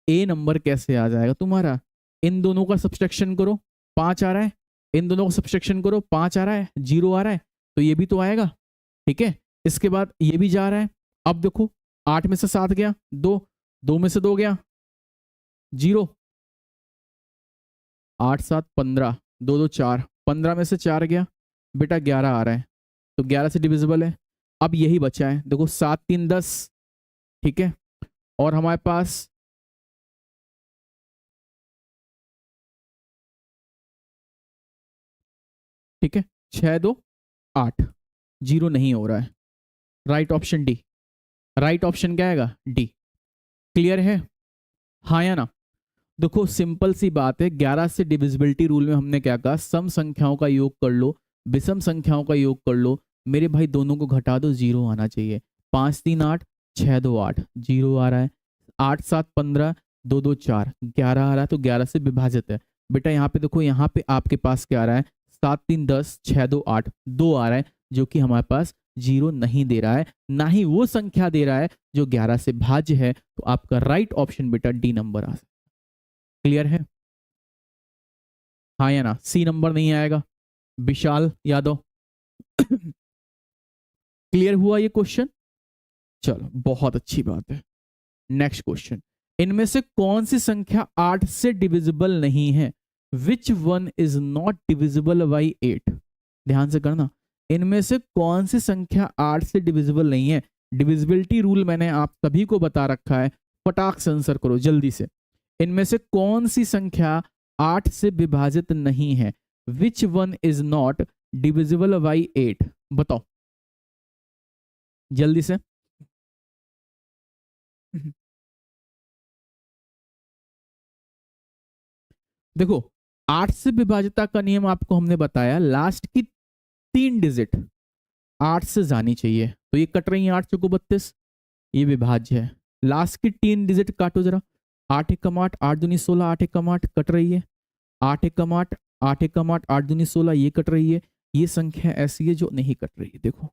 ए नंबर कैसे आ जाएगा तुम्हारा? इन दोनों का सब्सट्रैक्शन करो, 5 आ रहा है। इन दोनों का सब्सट्रैक्शन करो, 5 आ रहा है, 0 आ रहा है, तो ये भी तो आएगा। ठीक है, इसके बाद ये भी जा रहा है। अब देखो, 8 में से 7 गया 2, 2 में से 2 गया 0, 8 7 15, 2 2 4, 15 में से 4 गया बेटा 11 आ रहा है, तो 11 से डिविजिबल है। अब यही बचा है, देखो 7 3 10। ठीक है, और हमारे पास ठीक है 6 2 8, 0 नहीं हो रहा है। Right option D. Right option क्या आएगा? डी। क्लियर है? हाँ या ना? देखो सिंपल सी बात है, 11 से डिविजिबिलिटी रूल में हमने क्या कहा? सम संख्याओं का योग कर लो, विषम संख्याओं का योग कर लो। मेरे भाई दोनों को घटा दो, 0 आना चाहिए। 5 3 8, 6 2 8, 0 आ रहा है। 8 7 15, 2 2 4, 11 आ रहा है, तो 11 से विभाजित है। बेटा यहाँ पे देखो, यहाँ पे आपके पास क्या आ रहा है? 7 3 10, 6 2 8, 2 आ रहा है, जो कि हमारे पास 0 नहीं दे रहा है, ना ही वो संख्या दे रहा है जो 11 से भाज्य है। तो आपका राइट ऑप्शन बेटा डी नंबर आ सकता है। क्लियर है? हाँ या ना? सी नंबर नहीं आएगा। विशाल यादव। क्लियर हुआ ये क्वेश्चन? चलो, बहुत अच्छी बात है। नेक्स्ट क्वेश्चन, इनमें से कौन सी संख्या 8 से डिविजिबल नहीं है? Which one is not divisible by 8? ध्यान से करना, इनमें से कौन सी संख्या 8 से डिविजिबल नहीं है? डिविजिबिलिटी रूल मैंने आप सभी को बता रखा है, फटाक से आंसर करो जल्दी से। इनमें से कौन सी संख्या 8 से विभाजित नहीं है? Which one is not divisible by 8? बताओ जल्दी से। देखो, 8 से विभाजिता का नियम आपको हमने बताया, लास्ट की 3 डिजिट 8 से जानी चाहिए, तो ये कट रही है 8 चौको 32, ये विभाज्य है। लास्ट की 3 डिजिट काटो जरा। 8 एकम 8, 8 दूनी 16, 8 एकम 8 कट रही है। 8 एकम 8, 8 एकम 8, 8 दूनी 16, ये कट रही है। ये संख्या ऐसी है जो नहीं कट रही है। देखो,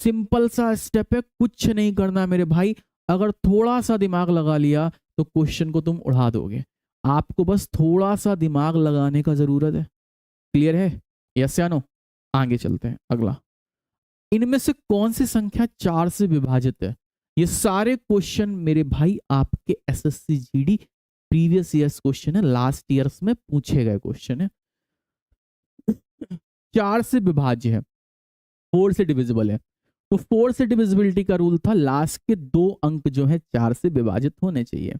सिंपल सा स्टेप है, कुछ नहीं करना मेरे भाई। अगर थोड़ा सा दिमाग लगा लिया तो क्वेश्चन को तुम उड़ा दोगे। आपको बस थोड़ा सा दिमाग लगाने का जरूरत है। क्लियर है? यस या नो? आगे चलते हैं अगला। इनमें से कौन सी संख्या 4 से विभाजित है? ये सारे क्वेश्चन मेरे भाई आपके SSC GD previous years question है, लास्ट ईयर्स में पूछे गए क्वेश्चन है। 4 से विभाज्य है, 4 से डिविजिबल है, तो 4 से डिविजिबिलिटी का रूल था लास्ट के 2 अंक जो है 4 से विभाजित होने चाहिए।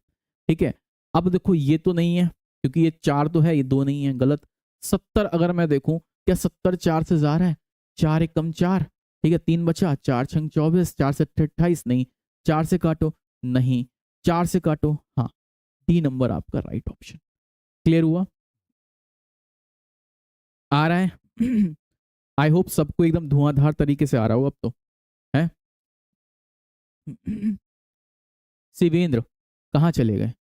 ठीक है, अब देखो ये तो नहीं है, क्योंकि ये 4 तो है, ये 2 नहीं है, गलत। 70 अगर मैं देखूं, क्या 70 4 से जा रहा है? 4 एकम 4, ठीक है, 3 बचा, 4 छंग 24, 4 से 28, नहीं। 4 से काटो, नहीं। 4 से काटो, हाँ। डी नंबर आपका राइट ऑप्शन। क्लियर हुआ? आ रहा है? आई होप सबको एकदम धुआंधार तरीके से आ रहा हो अब तो, है? शिवेंद्र कहाँ चले गए?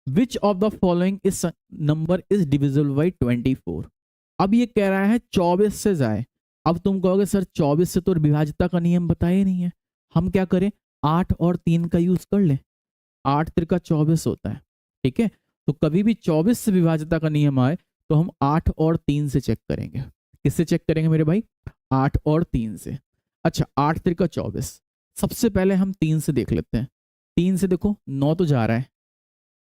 विच ऑफ द फॉलोइंग इस नंबर इज डिविजिबल बाई 24? अब ये कह रहा है 24 से जाए। अब तुम कहोगे सर 24 से तो विभाज्यता का नियम बताया नहीं है, हम क्या करें? 8 और 3 का यूज कर लें। 8 त्रिका 24 होता है, ठीक है। तो कभी भी 24 से विभाज्यता का नियम आए तो हम 8 और 3 से चेक करेंगे। किससे चेक करेंगे मेरे भाई? 8 और 3 से। अच्छा 8 त्रिका 24, सबसे पहले हम 3 से देख लेते हैं। 3 से देखो 9 तो जा रहा है,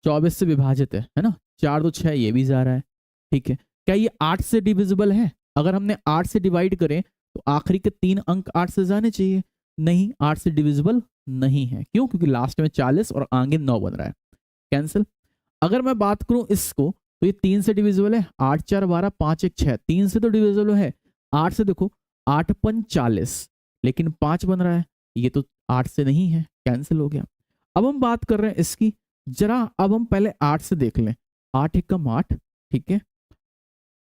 24 से विभाजित है ना। 4 तो 6, ये भी जा रहा है, ठीक है। क्या ये 8 से डिविजिबल है? अगर हमने 8 से डिवाइड करें तो आखिरी के 3 अंक 8 से जाने चाहिए। नहीं, 8 से डिविजिबल नहीं है। क्यों? क्योंकि लास्ट में 40 और आगे 9 बन रहा है, कैंसिल। अगर मैं बात करूं इसको तो ये 3 से डिविजिबल है। 8 4 12, 5 1 6, 3 से तो डिविजिबल है। 8 से देखो 8 5 40, लेकिन 5 बन रहा है, ये तो 8 से नहीं है, कैंसिल हो गया। अब हम बात कर रहे हैं इसकी, जरा अब हम पहले 8 से देख लें। 8 एक कम 8, ठीक है।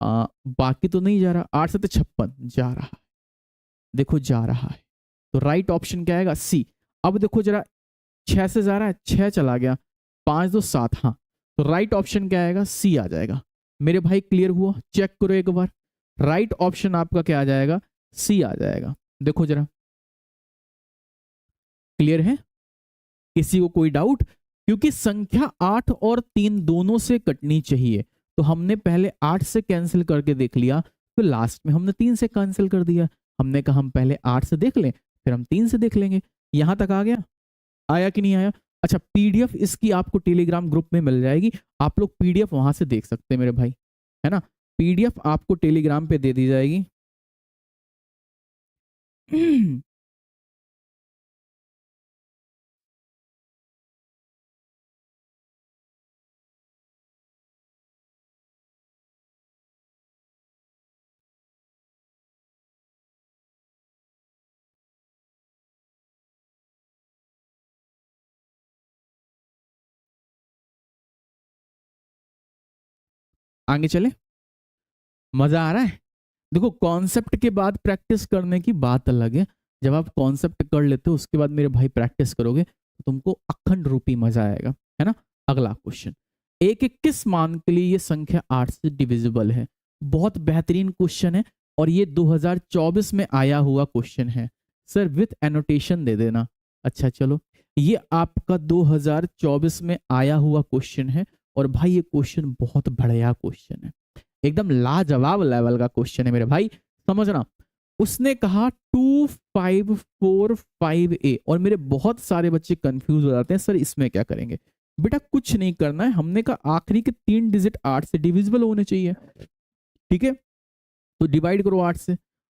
बाकी तो नहीं जा रहा। 8 से तो 56 जा रहा है, देखो जा रहा है। तो राइट ऑप्शन क्या आएगा? सी। अब देखो जरा 6 से जा रहा है, 6 चला गया, 5 2 7, हाँ। तो राइट ऑप्शन क्या आएगा? सी आ जाएगा। मेरे भाई क्लियर हुआ? चेक करो एक बार, राइट ऑप्शन आपका क्या आ जाएगा? सी आ जाएगा। देखो जरा, क्लियर है? किसी को कोई डाउट? क्योंकि संख्या 8 और 3 दोनों से कटनी चाहिए, तो हमने पहले 8 से कैंसिल करके देख लिया, फिर लास्ट में हमने 3 से कैंसिल कर दिया। हमने कहा हम पहले 8 से देख लें, फिर हम 3 से देख लेंगे। यहां तक आ गया? आया कि नहीं आया? अच्छा, पीडीएफ इसकी आपको टेलीग्राम ग्रुप में मिल जाएगी, आप लोग पीडीएफ वहां से देख सकते हैं मेरे भाई, है ना। पीडीएफ आपको टेलीग्राम पे दे दी जाएगी। आगे चले, मजा आ रहा है? देखो कॉन्सेप्ट के बाद प्रैक्टिस करने की बात अलग है। जब आप कॉन्सेप्ट कर लेते हो उसके बाद मेरे भाई प्रैक्टिस करोगे तो तुमको अखंड रूपी मजा आएगा, है ना। अगला क्वेश्चन, एक 21 मान के लिए ये संख्या 8 से डिविजिबल है। बहुत बेहतरीन क्वेश्चन है और ये 2024 में आया हुआ क्वेश्चन है। सर विथ एनोटेशन दे देना। अच्छा चलो, ये आपका 2024 में आया हुआ क्वेश्चन है और भाई ये क्वेश्चन बहुत बढ़िया क्वेश्चन है, एकदम लाजवाब लेवल का क्वेश्चन है मेरे भाई, समझना। उसने कहा 2545A और मेरे बहुत सारे बच्चे कंफ्यूज हो जाते हैं सर इसमें क्या करेंगे। बेटा कुछ नहीं करना है, हमने कहा आखिरी के 3 डिजिट 8 से डिविजिबल होने चाहिए, ठीक है। तो डिवाइड करो 8 से,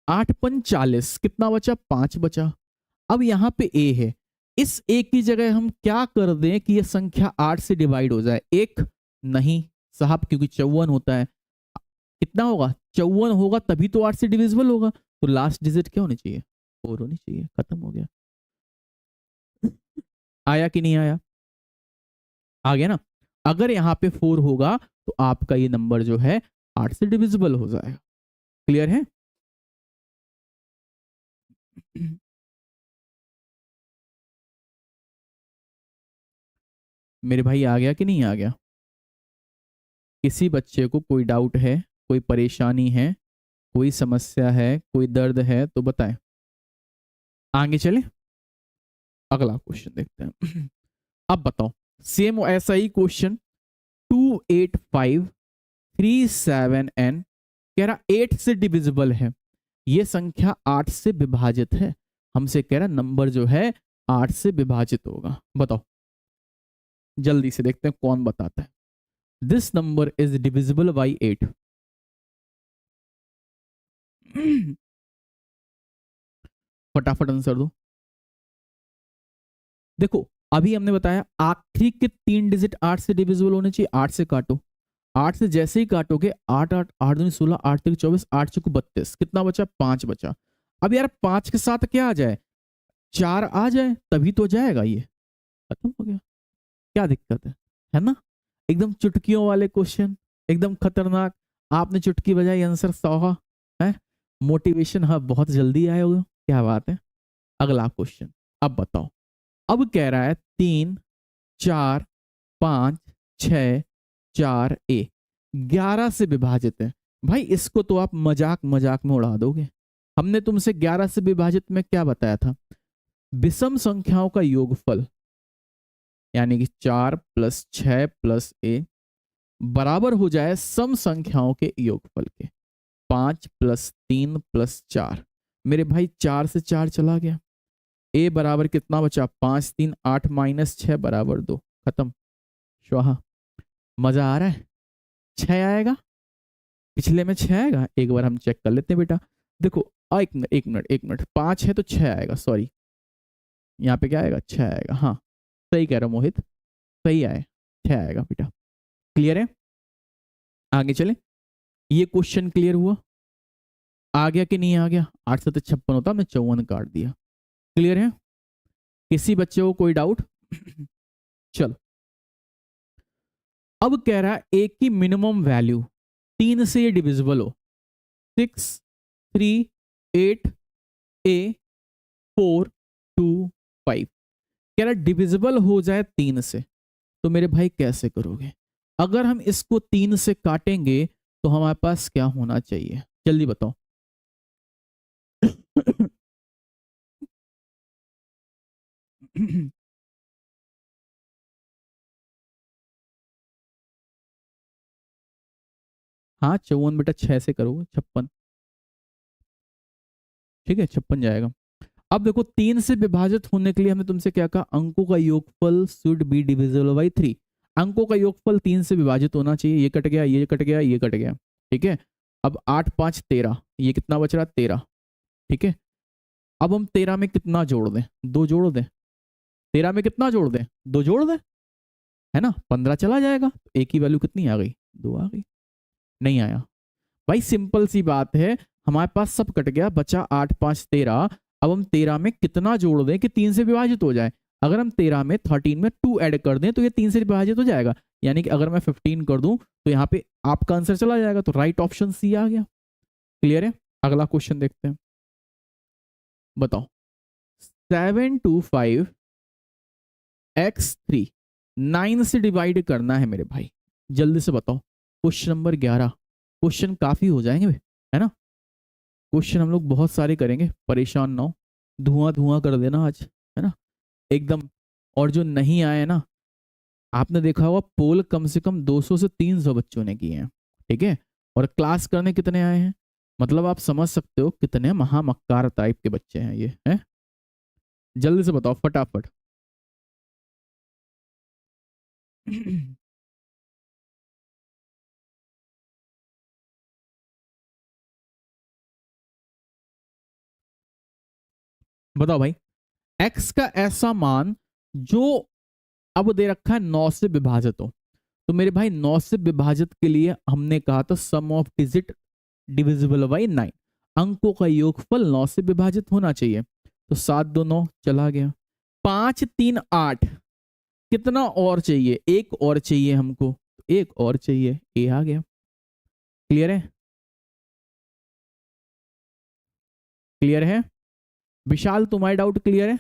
8 5 40, कितना बचा? 5 बचा। अब यहाँ पे ए है, इस ए की जगह हम क्या कर दें कि यह संख्या 8 से डिवाइड हो जाए? एक नहीं साहब, क्योंकि 54 होता है। कितना होगा? 54 होगा तभी तो 8 से डिविजिबल होगा, तो लास्ट डिजिट क्या होनी चाहिए? 4 होनी चाहिए। खत्म हो गया। आया कि नहीं आया? आ गया ना। अगर यहाँ पे 4 होगा तो आपका ये नंबर जो है 8 से डिविजिबल हो जाएगा। क्लियर है? मेरे भाई आ गया कि नहीं आ गया? किसी बच्चे को कोई डाउट है, कोई परेशानी है, कोई समस्या है, कोई दर्द है तो बताएं। आगे चले, अगला क्वेश्चन देखते हैं। अब बताओ, सेम ऐसा ही क्वेश्चन 28537N कह रहा 8 से डिविजिबल है, ये संख्या 8 से विभाजित है। हमसे कह रहा नंबर जो है 8 से विभाजित होगा। बताओ, जल्दी से देखते हैं कौन बताता है। This number is divisible by 8। फटाफट आंसर दो। देखो अभी हमने बताया आखिरी के 3 डिजिट 8 से डिविजिबल होने चाहिए। 8 से काटो, 8 से जैसे ही काटोगे 8 8 8 दूनी 16, 8 3 24, 8 चौको 32, कितना बचा? 5 बचा। अब यार 5 के साथ क्या आ जाए? 4 आ जाए तभी तो जाएगा ये। खत्म हो गया, क्या दिक्कत है ना। एकदम चुटकियों वाले क्वेश्चन, एकदम खतरनाक। आपने चुटकी बजाई, आंसर 100 है। मोटिवेशन हाँ बहुत जल्दी आया होगा, क्या बात है। अगला क्वेश्चन, अब बताओ। अब कह रहा है 3 4 5 6 4 ए 11 से विभाजित है। भाई इसको तो आप मजाक मजाक में उड़ा दोगे। हमने तुमसे 11 से विभाजित में क्या बताया था? विषम संख्याओं का योगफल, यानी कि 4 + 6 + ए बराबर हो जाए सम संख्याओं के योगफल के, 5 + 3 + 4। मेरे भाई 4 से 4 चला गया, ए बराबर कितना बचा? 5 3 8 - 6 = 2। खत्म, स्वाहा। मजा आ रहा है? 6 आएगा, पिछले में 6 आएगा। एक बार हम चेक कर लेते हैं बेटा। देखो एक मिनट 5 है तो 6 आएगा, सॉरी यहाँ पे क्या आएगा? 6 आएगा। हाँ सही कह रहा हूँ मोहित, सही आए, 6 आएगा बेटा। क्लियर है? आगे चले। ये क्वेश्चन क्लियर हुआ? आ गया कि नहीं आ गया? 8 से 56 होता, हमने 54 काट दिया। क्लियर है? किसी बच्चे को कोई डाउट? चलो, अब कह रहा है ए की मिनिमम वैल्यू 3 से ये डिविजिबल हो। 6 3 8 ए 4 2 5 कह रहा डिविजिबल हो जाए 3 से। तो मेरे भाई कैसे करोगे? अगर हम इसको 3 से काटेंगे तो हमारे पास क्या होना चाहिए? जल्दी बताओ। हाँ 54 बेटा 6 से करोगे 56, ठीक है 56 जाएगा। अब देखो 3 से विभाजित होने के लिए हमने तुमसे क्या कहा? अंकों का योगफल शुड बी डिविजिबल बाई 3। अंकों का योगफल 3 से विभाजित होना चाहिए। ये कट गया, ये कट गया, ये कट गया, ठीक है। अब 8 5 13, ये कितना बच रहा? 13, ठीक है। अब हम 13 में कितना जोड़ दें? 2 जोड़ दें। 13 में कितना जोड़ दें? 2 जोड़ दें, है ना। 15 चला जाएगा, एक की वैल्यू कितनी आ गई? 2 आ गई। नहीं आया भाई, सिंपल सी बात है, हमारे पास सब कट गया, बचा 8 5 13। अब हम 13 में कितना जोड़ दें कि 3 से विभाजित हो जाए? अगर हम 13 में 13 में 2 ऐड कर दें तो ये 3 से विभाजित हो जाएगा। यानी कि अगर मैं 15 कर दूं तो यहाँ पे आपका आंसर चला जाएगा। तो राइट ऑप्शन सी आ गया। क्लियर है? अगला क्वेश्चन देखते हैं। बताओ 725 x3 9 से डिवाइड करना है मेरे भाई, जल्दी से बताओ। Question number 11। क्वेश्चन काफी हो जाएंगे, है ना। क्वेश्चन हम लोग बहुत सारे करेंगे, परेशान ना हो। धुआं धुआं कर देना आज, है ना, एकदम। और जो नहीं आए ना, आपने देखा होगा पोल कम से कम 200 से 300 बच्चों ने किए हैं, ठीक है। और क्लास करने कितने आए हैं? मतलब आप समझ सकते हो कितने महामक्कार टाइप के बच्चे हैं ये, हैं। जल्दी से बताओ फटाफट। बताओ भाई, x का ऐसा मान जो अब दे रखा है 9 से विभाजित हो। तो मेरे भाई 9 से विभाजित के लिए हमने कहा था सम ऑफ डिजिट डिविजिबल बाई 9। अंकों का योगफल 9 से विभाजित होना चाहिए। तो 7 2 9 चला गया। 5 3 8, कितना और चाहिए? एक और चाहिए हमको, एक और चाहिए, ए आ गया। क्लियर है? क्लियर है विशाल? तुम्हारे डाउट क्लियर है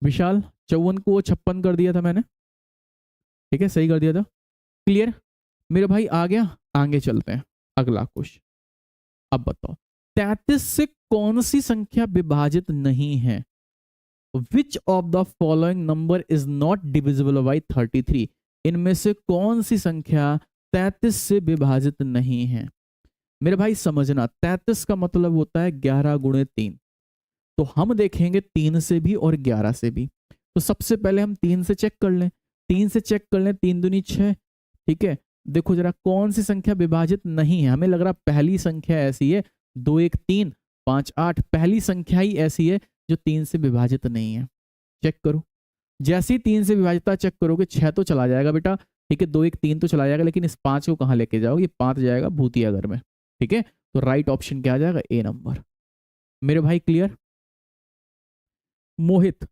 विशाल? 54 को 56 कर दिया था मैंने, ठीक है, सही कर दिया था। क्लियर मेरे भाई? आ गया। आगे चलते हैं, अगला क्वेश्चन। अब बताओ 33 से कौन सी संख्या विभाजित नहीं है? Which of the following number is not divisible by 33? इनमें से कौन सी संख्या 33 से विभाजित नहीं है? मेरे भाई समझना, 33 का मतलब होता है 11 × 3। तो हम देखेंगे 3 से भी और 11 से भी। तो सबसे पहले हम 3 से चेक कर लें। 3 से चेक कर लें, 3 दूनी 6, ठीक है। देखो जरा कौन सी संख्या विभाजित नहीं है। हमें लग रहा पहली संख्या ऐसी है, 2 1 3 5 8, पहली संख्या ही ऐसी है जो 3 से विभाजित नहीं है। चेक करो, जैसे ही 3 से विभाजित चेक करोगे 6 तो चला जाएगा बेटा, ठीक है। 2 1 3 तो चला जाएगा, लेकिन इस 5 को कहाँ लेके जाओगे? 5 जाएगा भूतिया घर में, ठीक है। तो राइट ऑप्शन क्या आ जाएगा? ए नंबर। मेरे भाई क्लियर? मोहित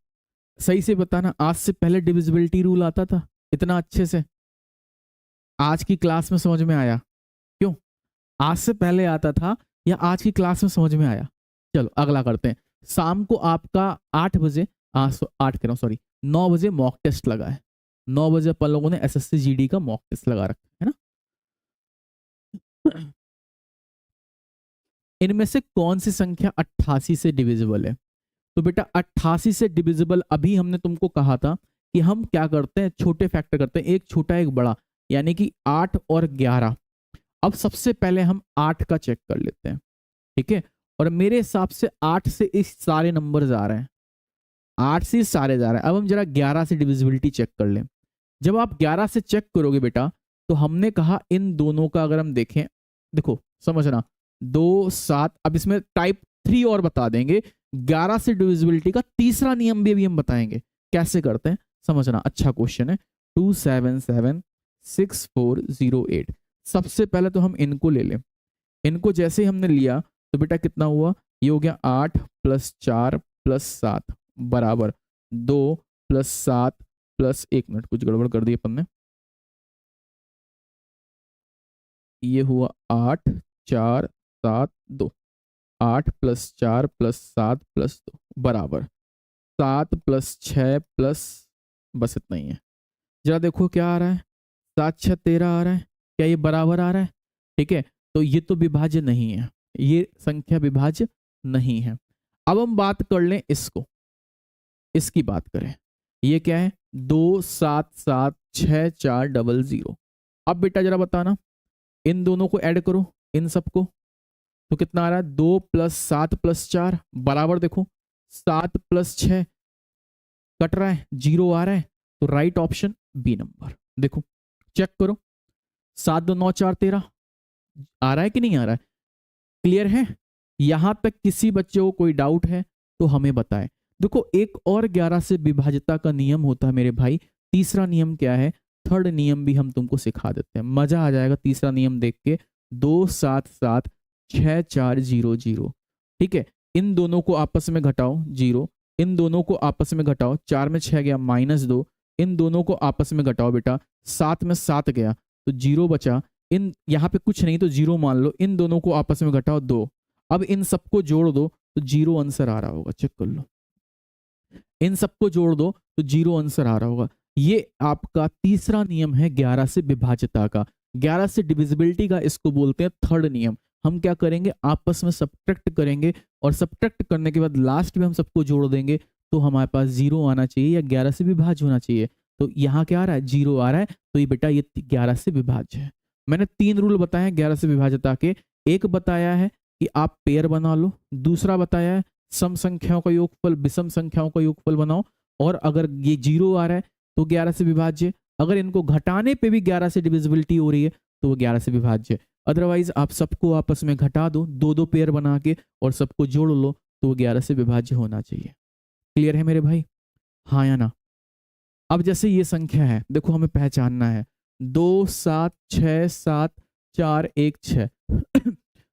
सही से बताना, आज से पहले डिविजिबिलिटी रूल आता था इतना अच्छे से? आज की क्लास में समझ में आया? क्यों? आज से पहले आता था या आज की क्लास में समझ में आया? चलो अगला करते हैं। शाम को आपका 8 बजे 8 कह रहा हूँ सॉरी 9 बजे मॉक टेस्ट लगा है। 9 बजे अपन लोगों ने एसएससी जीडी का मॉक टेस्ट लगा रखा है ना। इनमें से कौन सी संख्या 88 से डिविजिबल है? तो बेटा 88 से डिविजिबल अभी हमने तुमको कहा था कि हम क्या करते हैं, छोटे फैक्टर करते हैं, एक छोटा एक बड़ा, यानी कि 8 और 11। अब सबसे पहले हम 8 का चेक कर लेते हैं, ठीक है। और मेरे हिसाब से 8 से इस सारे नंबर जा रहे हैं, 8 से इस सारे जा रहे हैं। अब हम जरा 11 से डिविजिबिलिटी चेक कर लें। जब आप 11 से चेक करोगे बेटा, तो हमने कहा इन दोनों का अगर हम देखें, देखो समझना, 2 7, अब इसमें टाइप 3 और बता देंगे। 11 से डिविजिबिलिटी का तीसरा नियम भी अभी हम बताएंगे कैसे करते हैं, समझना। अच्छा क्वेश्चन है। 2776408। सबसे पहले तो हम इनको ले लें। इनको जैसे ही हमने लिया तो बेटा कितना हुआ, ये हो गया 8 + 4 + 7 बराबर 2 + 7 + 1 मिनट, कुछ गड़बड़ कर दी अपन ने। ये हुआ 8 4 7 2, 8 + 4 + 7 + 2 बराबर 7 + 6 बस इतना ही है। जरा देखो क्या आ रहा है, 7 6 13 आ रहा है, क्या ये बराबर आ रहा है? ठीक है, तो ये तो विभाज्य नहीं है, ये संख्या विभाज्य नहीं है। अब हम बात कर लें इसको, इसकी बात करें, ये क्या है, 2 7 7 6 4 0 0। अब बेटा जरा बताना, इन दोनों को ऐड करो, इन सबको, तो कितना आ रहा है, 2 + 7 + 4 बराबर, देखो 7 + 6 कट रहा है, 0 आ रहा है, तो राइट ऑप्शन बी नंबर। देखो चेक करो, 7 2 9 4 13 आ रहा है कि नहीं आ रहा है? क्लियर है? यहां तक किसी बच्चे को कोई डाउट है तो हमें बताएं। देखो एक और 11 से विभाज्यता का नियम होता है मेरे भाई। तीसरा नियम क्या है, थर्ड नियम भी हम तुमको सिखा देते हैं, मजा आ जाएगा तीसरा नियम देख के। 2 7 7 6 4 0 0, ठीक है। इन दोनों को आपस में घटाओ 0, इन दोनों को आपस में घटाओ, 4 में 6 गया -2, इन दोनों को आपस में घटाओ बेटा, 7 में 7 गया तो 0 बचा, इन यहाँ पे कुछ नहीं तो 0 मान लो, इन दोनों को आपस में घटाओ 2, अब इन सबको जोड़ दो तो 0 आंसर आ रहा होगा, चेक कर लो। इन सबको जोड़ दो तो 0 आंसर आ रहा होगा। ये आपका तीसरा नियम है 11 से विभाज्यता का, 11 से डिविजिबिलिटी का, इसको बोलते हैं थर्ड नियम। हम क्या करेंगे, आपस में सब्ट्रैक्ट करेंगे और सब्ट्रैक्ट करने के बाद लास्ट में हम सबको जोड़ देंगे तो हमारे पास 0 आना चाहिए या 11 से विभाज्य होना चाहिए। तो यहाँ क्या आ रहा है, 0 आ रहा है, तो ये बेटा ये 11 से विभाज्य है। मैंने 3 रूल बताए हैं 11 से विभाज्यता के। एक बताया है कि आप पेयर बना लो, दूसरा बताया है सम संख्याओं का योगफल विषम संख्याओं का योगफल बनाओ, और अगर ये 0 आ रहा है तो 11 से विभाज्य, अगर इनको घटाने पे भी 11 से डिविजिबिलिटी हो रही है तो वो 11 से विभाज्य। अदरवाइज आप सबको आपस में घटा दो, दो दो पेयर बना के, और सबको जोड़ लो तो वो 11 से विभाज्य होना चाहिए। क्लियर है मेरे भाई, हाँ या ना? अब जैसे ये संख्या है, देखो हमें पहचानना है, 2 7 6 7 4 1 6।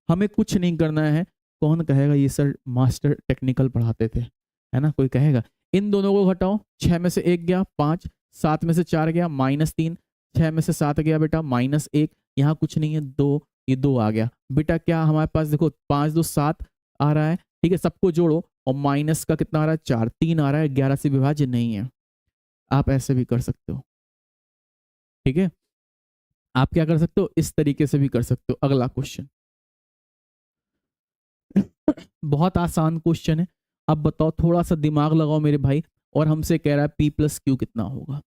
हमें कुछ नहीं करना है। कौन कहेगा ये सर मास्टर टेक्निकल पढ़ाते थे, है ना, कोई कहेगा? इन दोनों को घटाओ, 6 में से 1 गया 5, 7 में से 4 गया -3, 6 में से 7 गया बेटा -1, यहाँ कुछ नहीं है 2, ये 2 आ गया बेटा। क्या हमारे पास देखो 5 2 7 आ रहा है, ठीक है, सबको जोड़ो, और माइनस का कितना आ रहा है 4, 3 आ रहा है, 11 से विभाज्य नहीं है। आप ऐसे भी कर सकते हो, ठीक है। आप क्या कर सकते हो, इस तरीके से भी कर सकते हो। अगला क्वेश्चन बहुत आसान क्वेश्चन है। अब बताओ, थोड़ा सा दिमाग लगाओ मेरे भाई, और हमसे कह रहा है P+Q कितना होगा।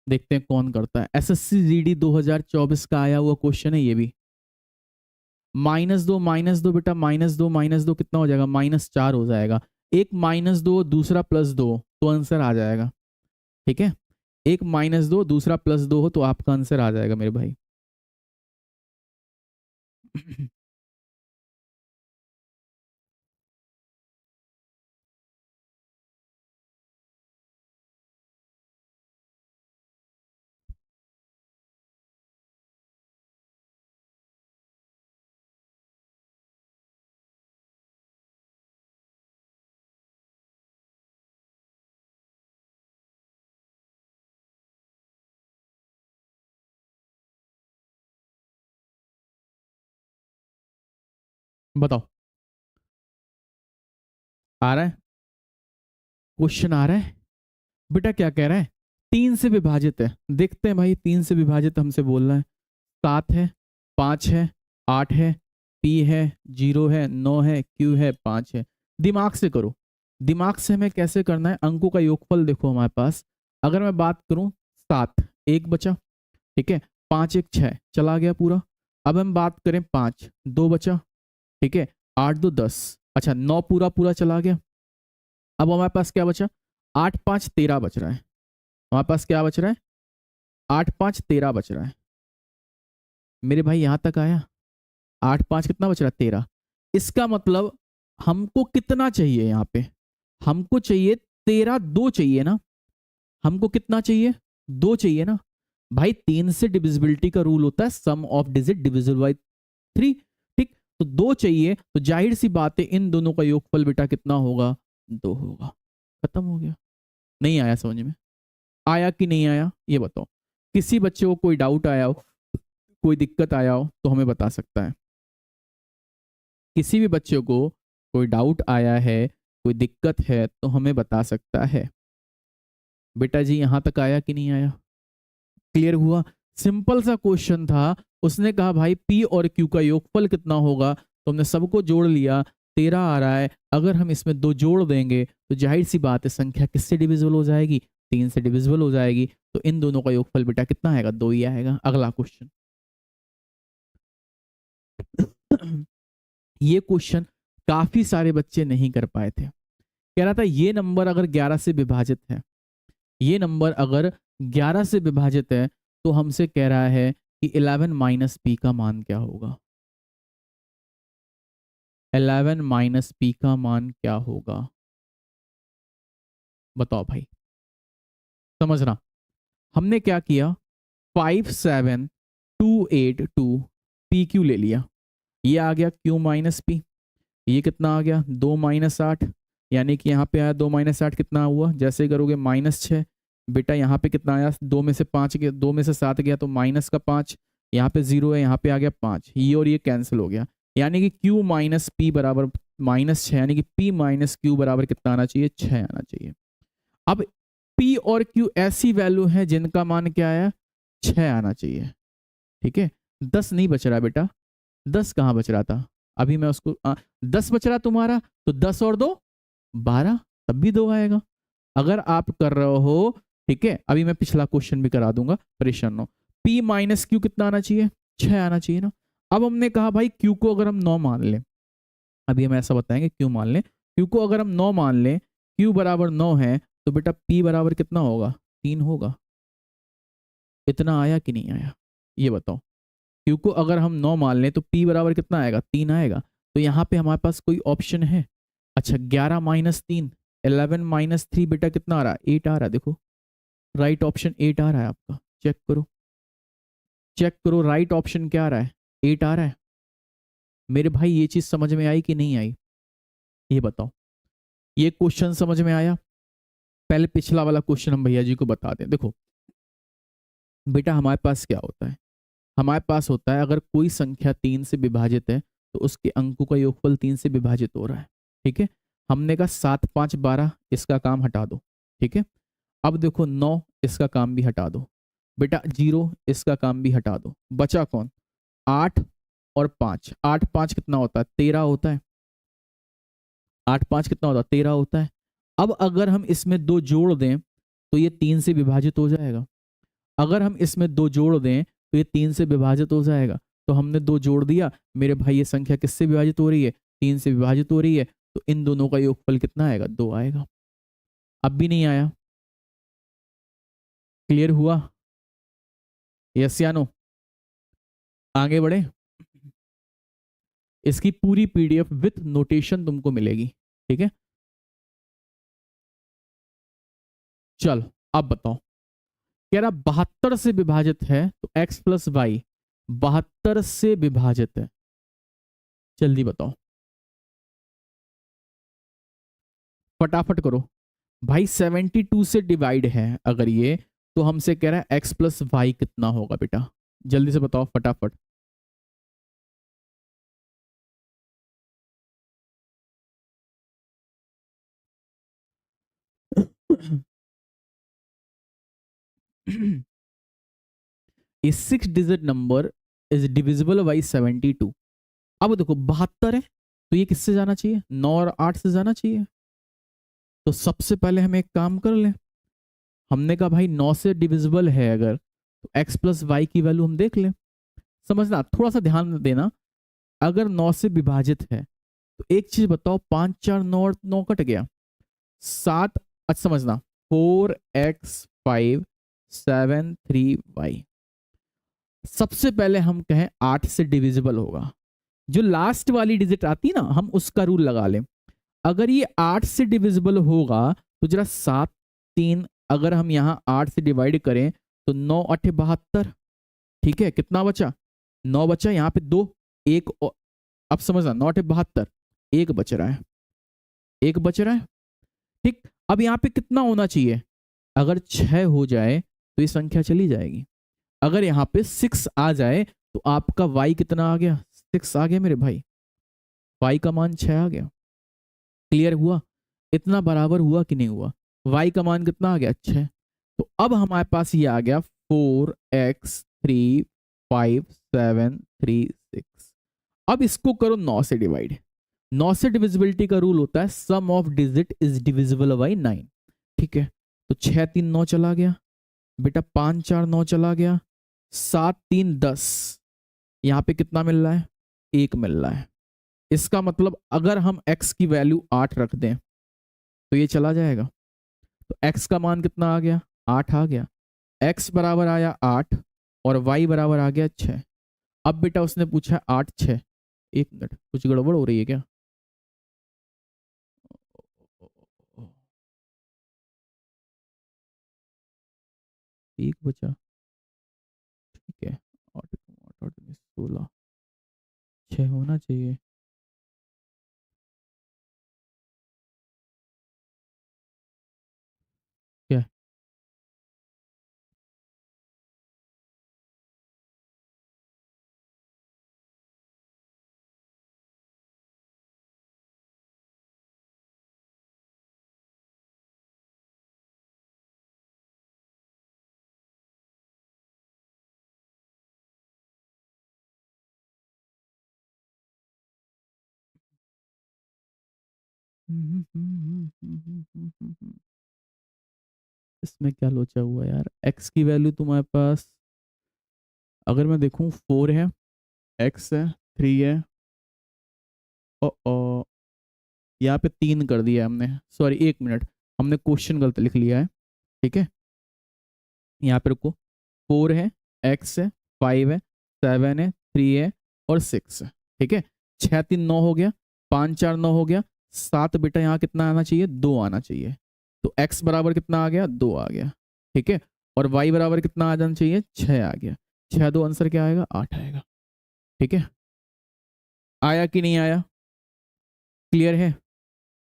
देखते हैं कौन करता है। एसएससी जीडी 2024 का आया हुआ क्वेश्चन है ये भी। -2 बेटा, -2 कितना हो जाएगा, -4 हो जाएगा। एक -2 दूसरा +2 तो आंसर आ जाएगा, ठीक है। एक -2 दूसरा +2 हो तो आपका आंसर आ जाएगा मेरे भाई। बताओ। आ रहा है क्वेश्चन, आ रहा है बेटा? क्या कह रहा है? 3 से विभाजित है, देखते हैं भाई। 3 से विभाजित हमसे बोल रहा है। 7 है, 5 है, 8 है, पी है, 0 है, 9 है, क्यू है, 5 है। दिमाग से करो। दिमाग से हमें कैसे करना है? अंकों का योगफल देखो हमारे पास। अगर मैं बात करूं 7, एक बचा, ठीक है। 5 एक 6 चला गया पूरा। अब हम बात करें 5, 2 बचा, ठीक है। 8 2 10, अच्छा 9 पूरा पूरा चला गया। अब हमारे पास क्या बचा? 8 5 13 बच रहा है। हमारे पास क्या बच रहा है? 8 5 13 बच रहा है। मेरे भाई यहां तक आया? 8 5 कितना बच रहा है? 13। इसका मतलब हमको कितना चाहिए यहाँ पे? हमको चाहिए 13, 2 चाहिए ना। हमको कितना चाहिए? 2 चाहिए ना। भाई 3 से डिविजिबिलिटी का रूल होता है sum of digit divisible by 3, ठीक। तो 2 चाहिए, तो जाहिर सी बात है इन दोनों का योगफल बेटा कितना होगा? 2 होगा। खत्म हो गया। नहीं आया समझ में? आया कि नहीं आया ये बताओ। किसी बच्चे को कोई डाउट आया हो, कोई दिक्कत आया हो तो हमें बता सकता है। किसी भी बच्चे को कोई डाउट आया है, कोई दिक्कत है तो हमें बता सकता है। बेटा जी यहां तक आया कि नहीं आया? क्लियर हुआ? सिंपल सा क्वेश्चन था। उसने कहा भाई पी और क्यू का योगफल कितना होगा, तो हमने सबको जोड़ लिया। 13 आ रहा है। अगर हम इसमें 2 जोड़ देंगे तो जाहिर सी बात है संख्या किससे डिविजिबल हो जाएगी? 3 से डिविजिबल हो जाएगी। तो इन दोनों का योगफल बेटा कितना आएगा? 2 ही आएगा। अगला क्वेश्चन। ये क्वेश्चन काफी सारे बच्चे नहीं कर पाए थे। कह रहा था ये नंबर अगर 11 से विभाजित है, ये नंबर अगर 11 से विभाजित है तो हमसे कह रहा है कि 11 माइनस पी का मान क्या होगा? 11 माइनस पी का मान क्या होगा? बताओ भाई। समझना, हमने क्या किया? 57282 पी क्यू ले लिया। ये आ गया क्यू माइनस पी। ये कितना आ गया? 2 - 8, यानी कि यहाँ पे आया 2 - 8 कितना हुआ? जैसे ही करोगे -6। बेटा यहाँ पे कितना आया? 2 में से 5 गया, 2 में से 7 गया तो माइनस का 5। यहाँ पे 0 है, यहाँ पे आ गया 5। ये और ये कैंसिल हो गया, यानी कि Q माइनस पी बराबर -6, यानी कि P माइनस क्यू बराबर कितना आना चाहिए? 6 आना चाहिए। अब P और Q ऐसी वैल्यू है जिनका मान क्या आया? 6 आना चाहिए, ठीक है। 10 नहीं बच रहा बेटा। 10 कहाँ बच रहा था? अभी मैं उसको 10 बच रहा तुम्हारा, तो 10 और 2 12, तब भी 2 आएगा। अगर आप कर रहे हो, ठीक है। अभी मैं पिछला क्वेश्चन भी करा दूंगा, परेशान हो। P माइनस क्यू कितना आना चाहिए? 6 आना चाहिए ना। अब हमने कहा भाई Q को अगर हम 9 मान लें, अभी हम ऐसा बताएंगे Q मान लें। Q को अगर हम 9 मान लें, Q बराबर 9 है, तो बेटा P बराबर कितना होगा? 3 होगा। इतना आया कि नहीं आया ये बताओ। Q को अगर हम 9 मान लें तो P बराबर कितना आएगा? 3 आएगा। तो यहाँ पे हमारे पास कोई ऑप्शन है? अच्छा 11 माइनस 3, 11 - 3 बेटा कितना आ रहा है? 8 आ रहा है। देखो राइट ऑप्शन 8 आ रहा है आपका। चेक करो, चेक करो राइट ऑप्शन क्या आ रहा है? 8 आ रहा है। मेरे भाई ये चीज समझ में आई कि नहीं आई ये बताओ। ये क्वेश्चन समझ में आया? पहले पिछला वाला क्वेश्चन हम भैया जी को बता दें। देखो बेटा हमारे पास क्या होता है? हमारे पास होता है अगर कोई संख्या 3 से विभाजित है तो उसके अंकों का योगफल 3 से विभाजित हो रहा है, ठीक है। हमने कहा 7 5 12, इसका काम हटा दो, ठीक है। अब देखो 9, इसका काम भी हटा दो। बेटा 0, इसका काम भी हटा दो। बचा कौन? 8 और 5। 8 5 कितना होता है? 13 होता है। 8 5 कितना होता है? 13 होता है। अब अगर हम इसमें 2 जोड़ दें तो ये 3 से विभाजित हो जाएगा। अगर हम इसमें 2 जोड़ दें तो ये 3 से विभाजित हो जाएगा। तो हमने 2 जोड़ दिया। मेरे भाई ये संख्या किससे विभाजित हो रही है? 3 से विभाजित हो रही है। तो इन दोनों का योगफल कितना आएगा? 2 आएगा। अब भी नहीं आया? क्लियर हुआ? यस या नो? आगे बढ़े। इसकी पूरी पीडीएफ विथ नोटेशन तुमको मिलेगी, ठीक है। चल अब बताओ। कह रहा 72 से विभाजित है तो x प्लस वाई 72 से विभाजित है। जल्दी बताओ, फटाफट करो भाई। 72 से डिवाइड है अगर ये, तो हमसे कह रहा है x प्लस वाई कितना होगा बेटा? जल्दी से बताओ फटाफट। A 6 digit number is divisible by 72. अब देखो 72 है तो ये किससे जाना चाहिए, 9 और 8 से जाना चाहिए। तो सबसे पहले हम एक काम कर लें, हमने कहा भाई 9 से डिविजिबल है अगर, तो x प्लस वाई की वैल्यू हम देख लें। समझना, थोड़ा सा ध्यान देना, अगर 9 से विभाजित है तो एक चीज बताओ, 5 4 9 और 9 कट गया, 7, अच्छा समझना, 4x5 7 3y। सबसे पहले हम कहें 8 से डिविजिबल होगा, जो लास्ट वाली डिजिट आती है ना, हम उसका रूल लगा लें। अगर ये 8 से डिविजिबल होगा तो जरा 7 3, अगर हम यहाँ 8 से डिवाइड करें तो 9 8 72, ठीक है, कितना बचा, 9 बचा, यहाँ पे 2 1 अब समझना, 9 8 72, एक बच रहा है, एक बच रहा है, ठीक। अब यहाँ पे कितना होना चाहिए, अगर 6 हो जाए तो ये संख्या चली जाएगी, अगर यहाँ पे 6 आ जाए तो आपका y कितना आ गया, 6 आ गया मेरे भाई, y का मान 6 आ गया। क्लियर हुआ, इतना बराबर हुआ कि नहीं हुआ, y का मान कितना आ गया, 6। तो अब हमारे पास ये आ गया 4x3 5 7 3 6। अब इसको करो 9 से डिवाइड, 9 से डिविजिबिलिटी का रूल होता है sum of digit is divisible by 9, ठीक है। तो 6 3 9 चला गया बेटा, 5 4 9 चला गया, 7 3 10, यहाँ पे कितना मिल रहा है, 1 मिल रहा है। इसका मतलब अगर हम x की वैल्यू 8 रख दें तो ये चला जाएगा, तो x का मान कितना आ गया, 8 आ गया, x बराबर आया 8 और y बराबर आ गया 6। अब बेटा उसने पूछा 8 6, एक मिनट, कुछ गड़बड़ हो रही है क्या, एक बचा, ठीक है, 8 8 16, 6 होना चाहिए, क्या, इसमें क्या लोचा हुआ यार, x की वैल्यू तुम्हारे पास अगर मैं देखूं 4 है, x है, 3 है, ओ यहाँ पे 3 कर दिया हमने, सॉरी एक मिनट, हमने क्वेश्चन गलत लिख लिया है, ठीक है, यहाँ पे रुको, 4 है, x है, 5 है, 7 है, 3 है और 6 है, ठीक है, 6 3 9 हो गया, 5 4 9 हो गया, 7 बेटा यहाँ कितना आना चाहिए, 2 आना चाहिए, तो x बराबर कितना आ गया, 2 आ गया, ठीक है, और y बराबर कितना आ जाना चाहिए, 6 आ गया, 6 2 आंसर क्या आएगा, 8 आएगा, ठीक है, आया कि नहीं आया, क्लियर है।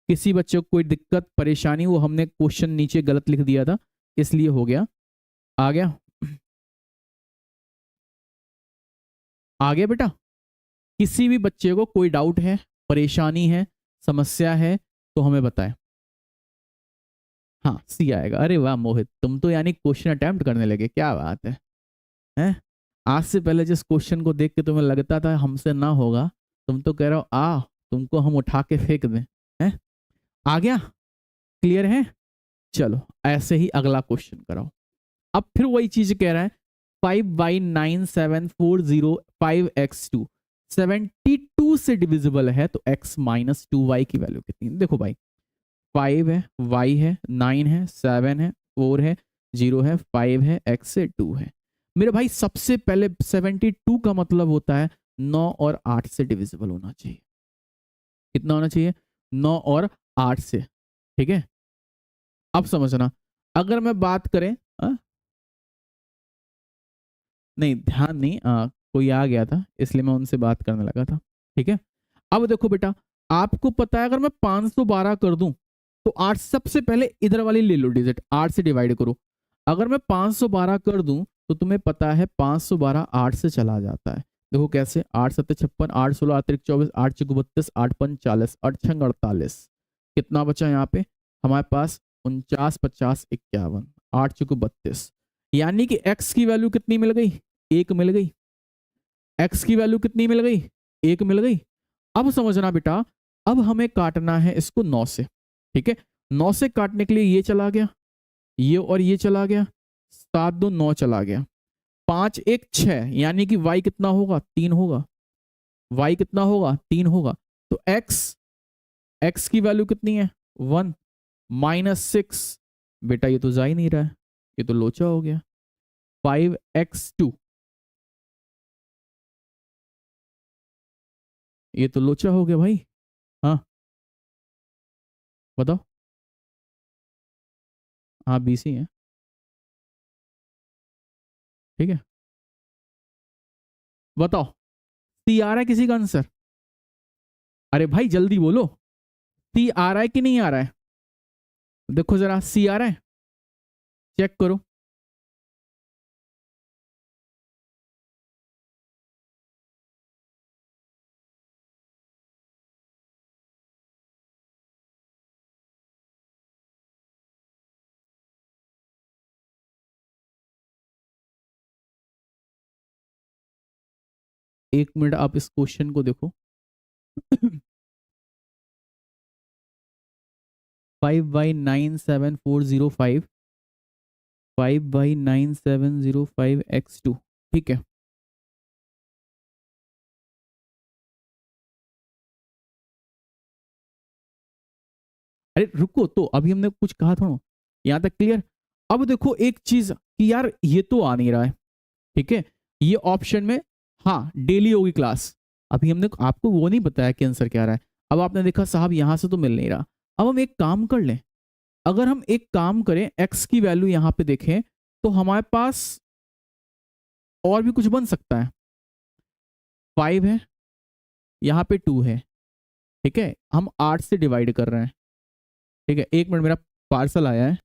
किसी बच्चे को कोई दिक्कत परेशानी, वो हमने क्वेश्चन नीचे गलत लिख दिया था इसलिए हो गया, आ गया, आ गया बेटा। किसी भी बच्चे को कोई डाउट है, परेशानी है, समस्या है तो हमें बताएं। हाँ सी आएगा, अरे वाह मोहित, तुम तो यानी क्वेश्चन अटेम्प्ट करने लगे, क्या बात है, हैं? आज से पहले जिस क्वेश्चन को देख के तुम्हें लगता था हमसे ना होगा, तुम तो कह रहे हो आ तुमको हम उठा के फेंक दें, हैं? आ गया, क्लियर है। चलो ऐसे ही अगला क्वेश्चन कराओ। अब फिर वही चीज कह रहा है, 5/9 7 4 0 5x2 72 से डिविजिबल है तो x माइनस 2y की वैल्यू कितनी, देखो भाई 5 है, y है, 9 है, 7 है, 4 है, 0 है, 5 है, x है, 2 है। मेरे भाई सबसे पहले 72 का मतलब होता है 9 और 8 से डिविजिबल होना चाहिए, कितना होना चाहिए, 9 और 8 से, ठीक है। अब समझना, अगर मैं बात करें नहीं ध्यान नहीं, कोई आ गया था इसलिए मैं उनसे बात करने लगा था, ठीक है। अब देखो बेटा, आपको पता है अगर मैं 512 कर दूं तो 8 सबसे पहले इधर वाली ले लो डिजिट, 8 से डिवाइड करो, अगर मैं 512 कर दूं तो तुम्हें पता है 512 8 से चला जाता है, देखो कैसे, 8 7 56, 8 16 8 24, 8 4 32, 8 5 40, 8 6 48, कितना बचा यहाँ पे हमारे पास 49, 50, 51, 8 चुको 32, यानी कि x की वैल्यू कितनी मिल गई? 1 मिल गई। x की वैल्यू कितनी मिल गई? 1 मिल गई। अब समझना बेटा, अब हमें काटना है इसको 9 से। ठीक है, 9 से काटने के लिए ये चला गया, ये और ये चला गया, 7 2 9 चला गया, 5 1 6, यानी कि y कितना होगा? 3 होगा। y कितना होगा? 3 होगा। तो x की वैल्यू कितनी है? 1 -6, बेटा ये तो जा ही नहीं रहा है, ये तो लोचा हो गया। 5x2, ये तो लोचा हो गया भाई। हाँ बताओ। हाँ BC है। ठीक है, बताओ। सी आ रहा है किसी का आंसर? अरे भाई जल्दी बोलो, सी आ रहा है कि नहीं आ रहा है? देखो जरा, सी आ रहा है? चेक करो। एक मिनट आप इस क्वेश्चन को देखो। 5/97405, 5/9705x2। ठीक है, अरे रुको, तो अभी हमने कुछ कहा थोड़ा, यहां तक क्लियर? अब देखो एक चीज कि यार ये तो आ नहीं रहा है। ठीक है, ये ऑप्शन में, हाँ डेली होगी क्लास। अभी हमने आपको वो नहीं बताया कि आंसर क्या आ रहा है। अब आपने देखा साहब यहां से तो मिल नहीं रहा। अब हम एक काम कर लें, अगर हम एक काम करें, x की वैल्यू यहां पे देखें, तो हमारे पास और भी कुछ बन सकता है। 5 है, यहाँ पे 2 है। ठीक है, हम 8 से डिवाइड कर रहे हैं। ठीक है, एक मिनट, मेरा पार्सल आया है।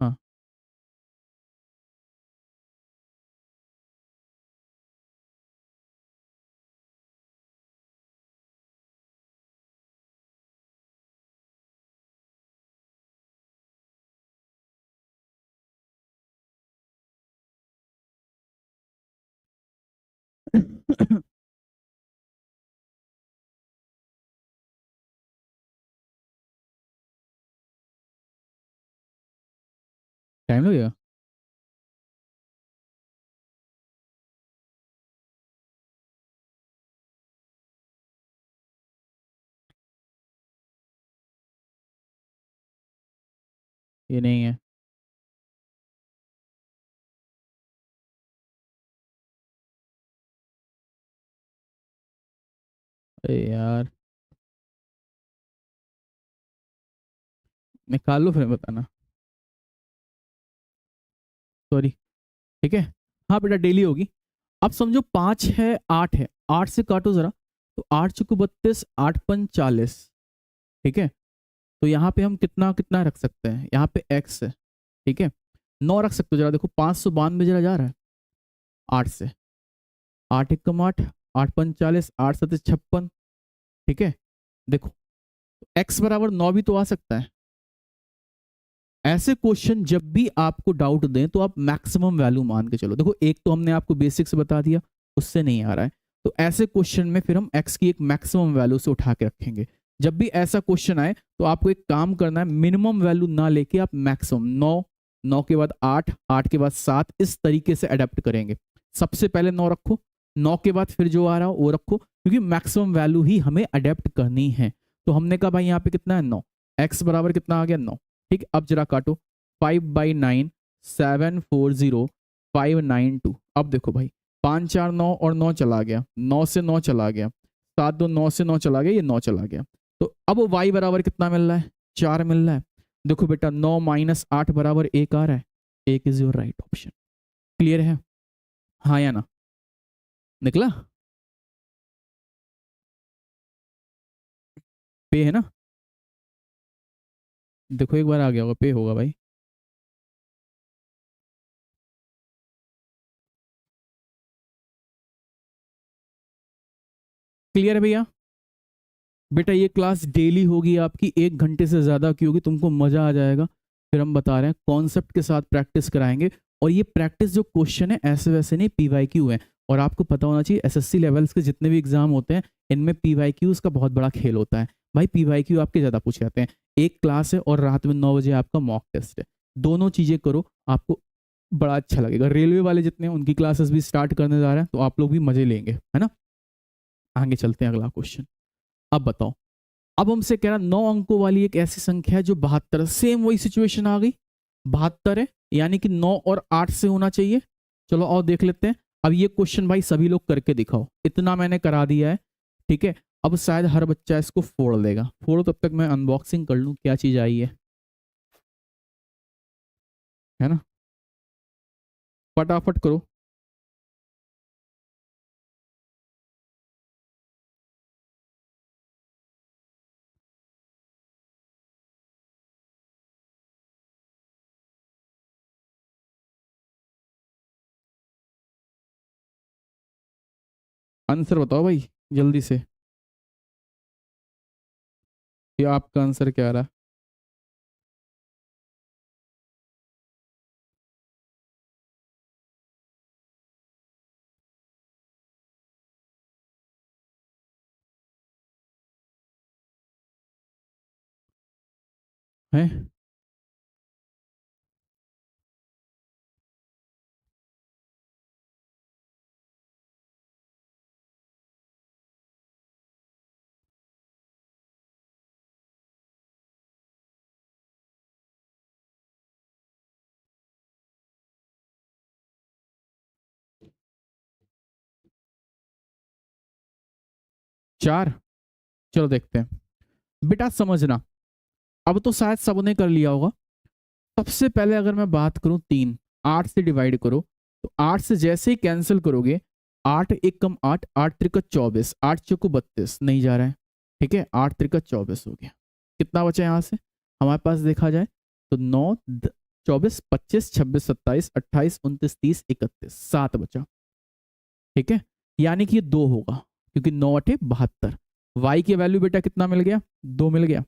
हाँ, टाइम लगेगा। ये नहीं है। अरे यार, निकाल लो फिर बताना। सॉरी। ठीक है, हाँ बेटा डेली होगी। अब समझो 5 है, 8 है, 8 से काटो जरा, तो 8 चुको 32, 8 पंच 40। ठीक है, तो यहाँ पे हम कितना कितना रख सकते हैं? यहाँ पे x है। ठीक है, 9 रख सकते हो। जरा देखो, 592 जरा जा रहा है 8 से। 8 एकम 8, 8 पंच 40, 8 सत 56। ठीक है, देखो x बराबर 9 भी तो आ सकता है। ऐसे क्वेश्चन जब भी आपको डाउट दें तो आप मैक्सिमम वैल्यू मान के चलो। देखो एक तो हमने आपको बेसिक्स बता दिया, उससे नहीं आ रहा है, तो ऐसे क्वेश्चन में फिर हम x की एक मैक्सिमम वैल्यू से उठा के रखेंगे। जब भी ऐसा क्वेश्चन आए तो आपको एक काम करना है, मिनिमम वैल्यू ना लेके आप मैक्सिमम 9, 9 के बाद 8, 8 के बाद 7, इस तरीके से अडेप्ट करेंगे। सबसे पहले 9 रखो, 9 के बाद फिर जो आ रहा हो वो रखो, क्योंकि मैक्सिमम वैल्यू ही हमें अडेप्ट करनी है। तो हमने कहा भाई यहाँ पे कितना है? 9। x बराबर कितना आ गया? 9। ठीक है, अब जरा काटो। 5/9, 740, 592। अब देखो भाई, 5 4 9 और 9 चला गया, 9 से 9 चला गया, 7 2 9 से 9 चला गया, ये 9 चला गया। तो अब y बराबर कितना मिल रहा है? 4 मिल रहा है। देखो बेटा, 9 -8 बराबर 1 आ रहा है। एक is your right option. Clear है? हाँ या ना? निकला? पे है ना? देखो एक बार आ गया होगा, पे होगा भाई। क्लियर है भैया? बेटा ये क्लास डेली होगी आपकी, 1 घंटे से ज़्यादा की होगी, तुमको मज़ा आ जाएगा। फिर हम बता रहे हैं कॉन्सेप्ट के साथ प्रैक्टिस कराएंगे। और ये प्रैक्टिस जो क्वेश्चन है ऐसे वैसे नहीं, PYQ है। और आपको पता होना चाहिए SSC लेवल्स के जितने भी एग्जाम होते हैं इनमें PYQs का बहुत बड़ा खेल होता है भाई। PYQ आपके ज़्यादा पूछे जाते हैं। एक क्लास है और रात में 9 बजे आपका मॉक टेस्ट है। दोनों चीज़ें करो, आपको बड़ा अच्छा लगेगा। रेलवे वाले जितने हैं उनकी क्लासेस भी स्टार्ट करने जा रहे हैं, तो आप लोग भी मजे लेंगे, है ना। आगे चलते हैं, अगला क्वेश्चन। अब बताओ, अब हमसे कह रहा 9 अंकों वाली एक ऐसी संख्या है जो 72, सेम वही सिचुएशन आ गई। 72 है यानी कि 9 और 8 से होना चाहिए। चलो और देख लेते हैं। अब ये क्वेश्चन भाई सभी लोग करके दिखाओ, इतना मैंने करा दिया है, ठीक है। अब शायद हर बच्चा इसको फोड़ लेगा। फोड़ो, तब तक मैं अनबॉक्सिंग कर लूं क्या चीज आई है ना। फटाफट करो। आंसर बताओ भाई जल्दी से, कि आपका आंसर क्या आ रहा है। 4। चलो देखते हैं। बेटा समझना, अब तो शायद सबने कर लिया होगा। सबसे पहले अगर मैं बात करूं 3, 8 से डिवाइड करो, तो 8 से जैसे ही कैंसिल करोगे, 8 एक कम 8, 8 त्रिका 24, 8 चौको 32, नहीं जा रहा है, ठीक है। 8 त्रिका 24 हो गया। कितना बचा यहाँ से हमारे पास देखा जाए तो 9, 24, 25, 26, 27, 28, 29, 30, 31, 7 बचा, ठीक है। यानी कि ये 2 होगा, क्योंकि 9 8 72। वाई की वैल्यू बेटा कितना मिल गया, 2 मिल गया।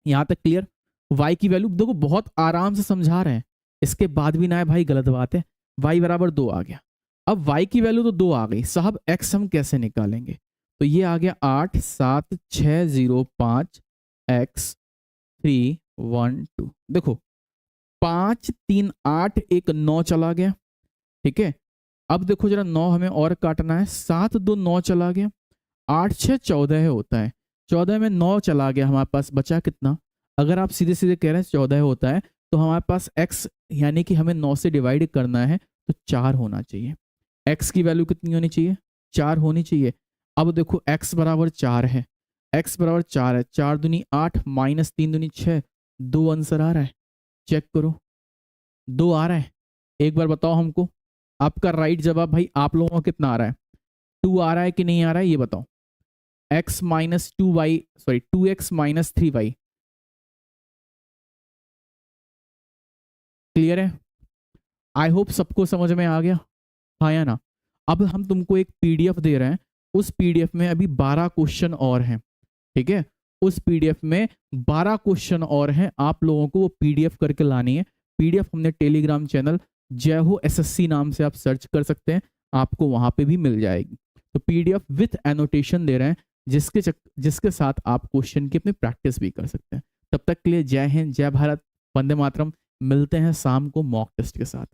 यहां तक क्लियर। y की वैल्यू देखो, बहुत आराम से समझा रहे हैं, इसके बाद भी ना है भाई, गलत बात है। y बराबर 2 आ गया। अब y की वैल्यू तो 2 आ गई साहब, x हम कैसे निकालेंगे। तो ये आ गया 8 7 6 0 5 x 3 1 2। देखो 5 3 8 1 9 चला गया, ठीक है। अब देखो जरा 9 हमें और काटना है, 7 2 9 चला गया, 8 6 14 होता है, 14 में 9 चला गया, हमारे पास बचा कितना। अगर आप सीधे सीधे कह रहे हैं 14 होता है, तो हमारे पास x यानी कि हमें 9 से डिवाइड करना है, तो 4 होना चाहिए। x की वैल्यू कितनी होनी चाहिए, 4 होनी चाहिए। अब देखो x बराबर 4 है, x बराबर 4 है, 4 दूनी 8 माइनस 3 दूनी 6, 2 आंसर आ रहा है। चेक करो, 2 आ रहा है। एक बार बताओ हमको, आपका राइट जवाब भाई आप लोगों को कितना आ रहा है, 2 आ रहा है कि नहीं आ रहा है, ये बताओ। x minus 2y, sorry 2x minus 3y। Clear है? आई होप सबको समझ में आ गया, हाँ या ना। अब हम तुमको एक पीडीएफ दे रहे हैं, उस पीडीएफ में अभी 12 क्वेश्चन और हैं, ठीक है। उस पीडीएफ में 12 क्वेश्चन और हैं, आप लोगों को वो पीडीएफ करके लानी है। पीडीएफ हमने टेलीग्राम चैनल जय हो SSC नाम से आप सर्च कर सकते हैं, आपको वहां पे भी मिल जाएगी। तो पीडीएफ विथ एनोटेशन दे रहे हैं, जिसके साथ आप क्वेश्चन की अपनी प्रैक्टिस भी कर सकते हैं। तब तक के लिए जय हिंद, जय भारत, वंदे मातरम। मिलते हैं शाम को मॉक टेस्ट के साथ।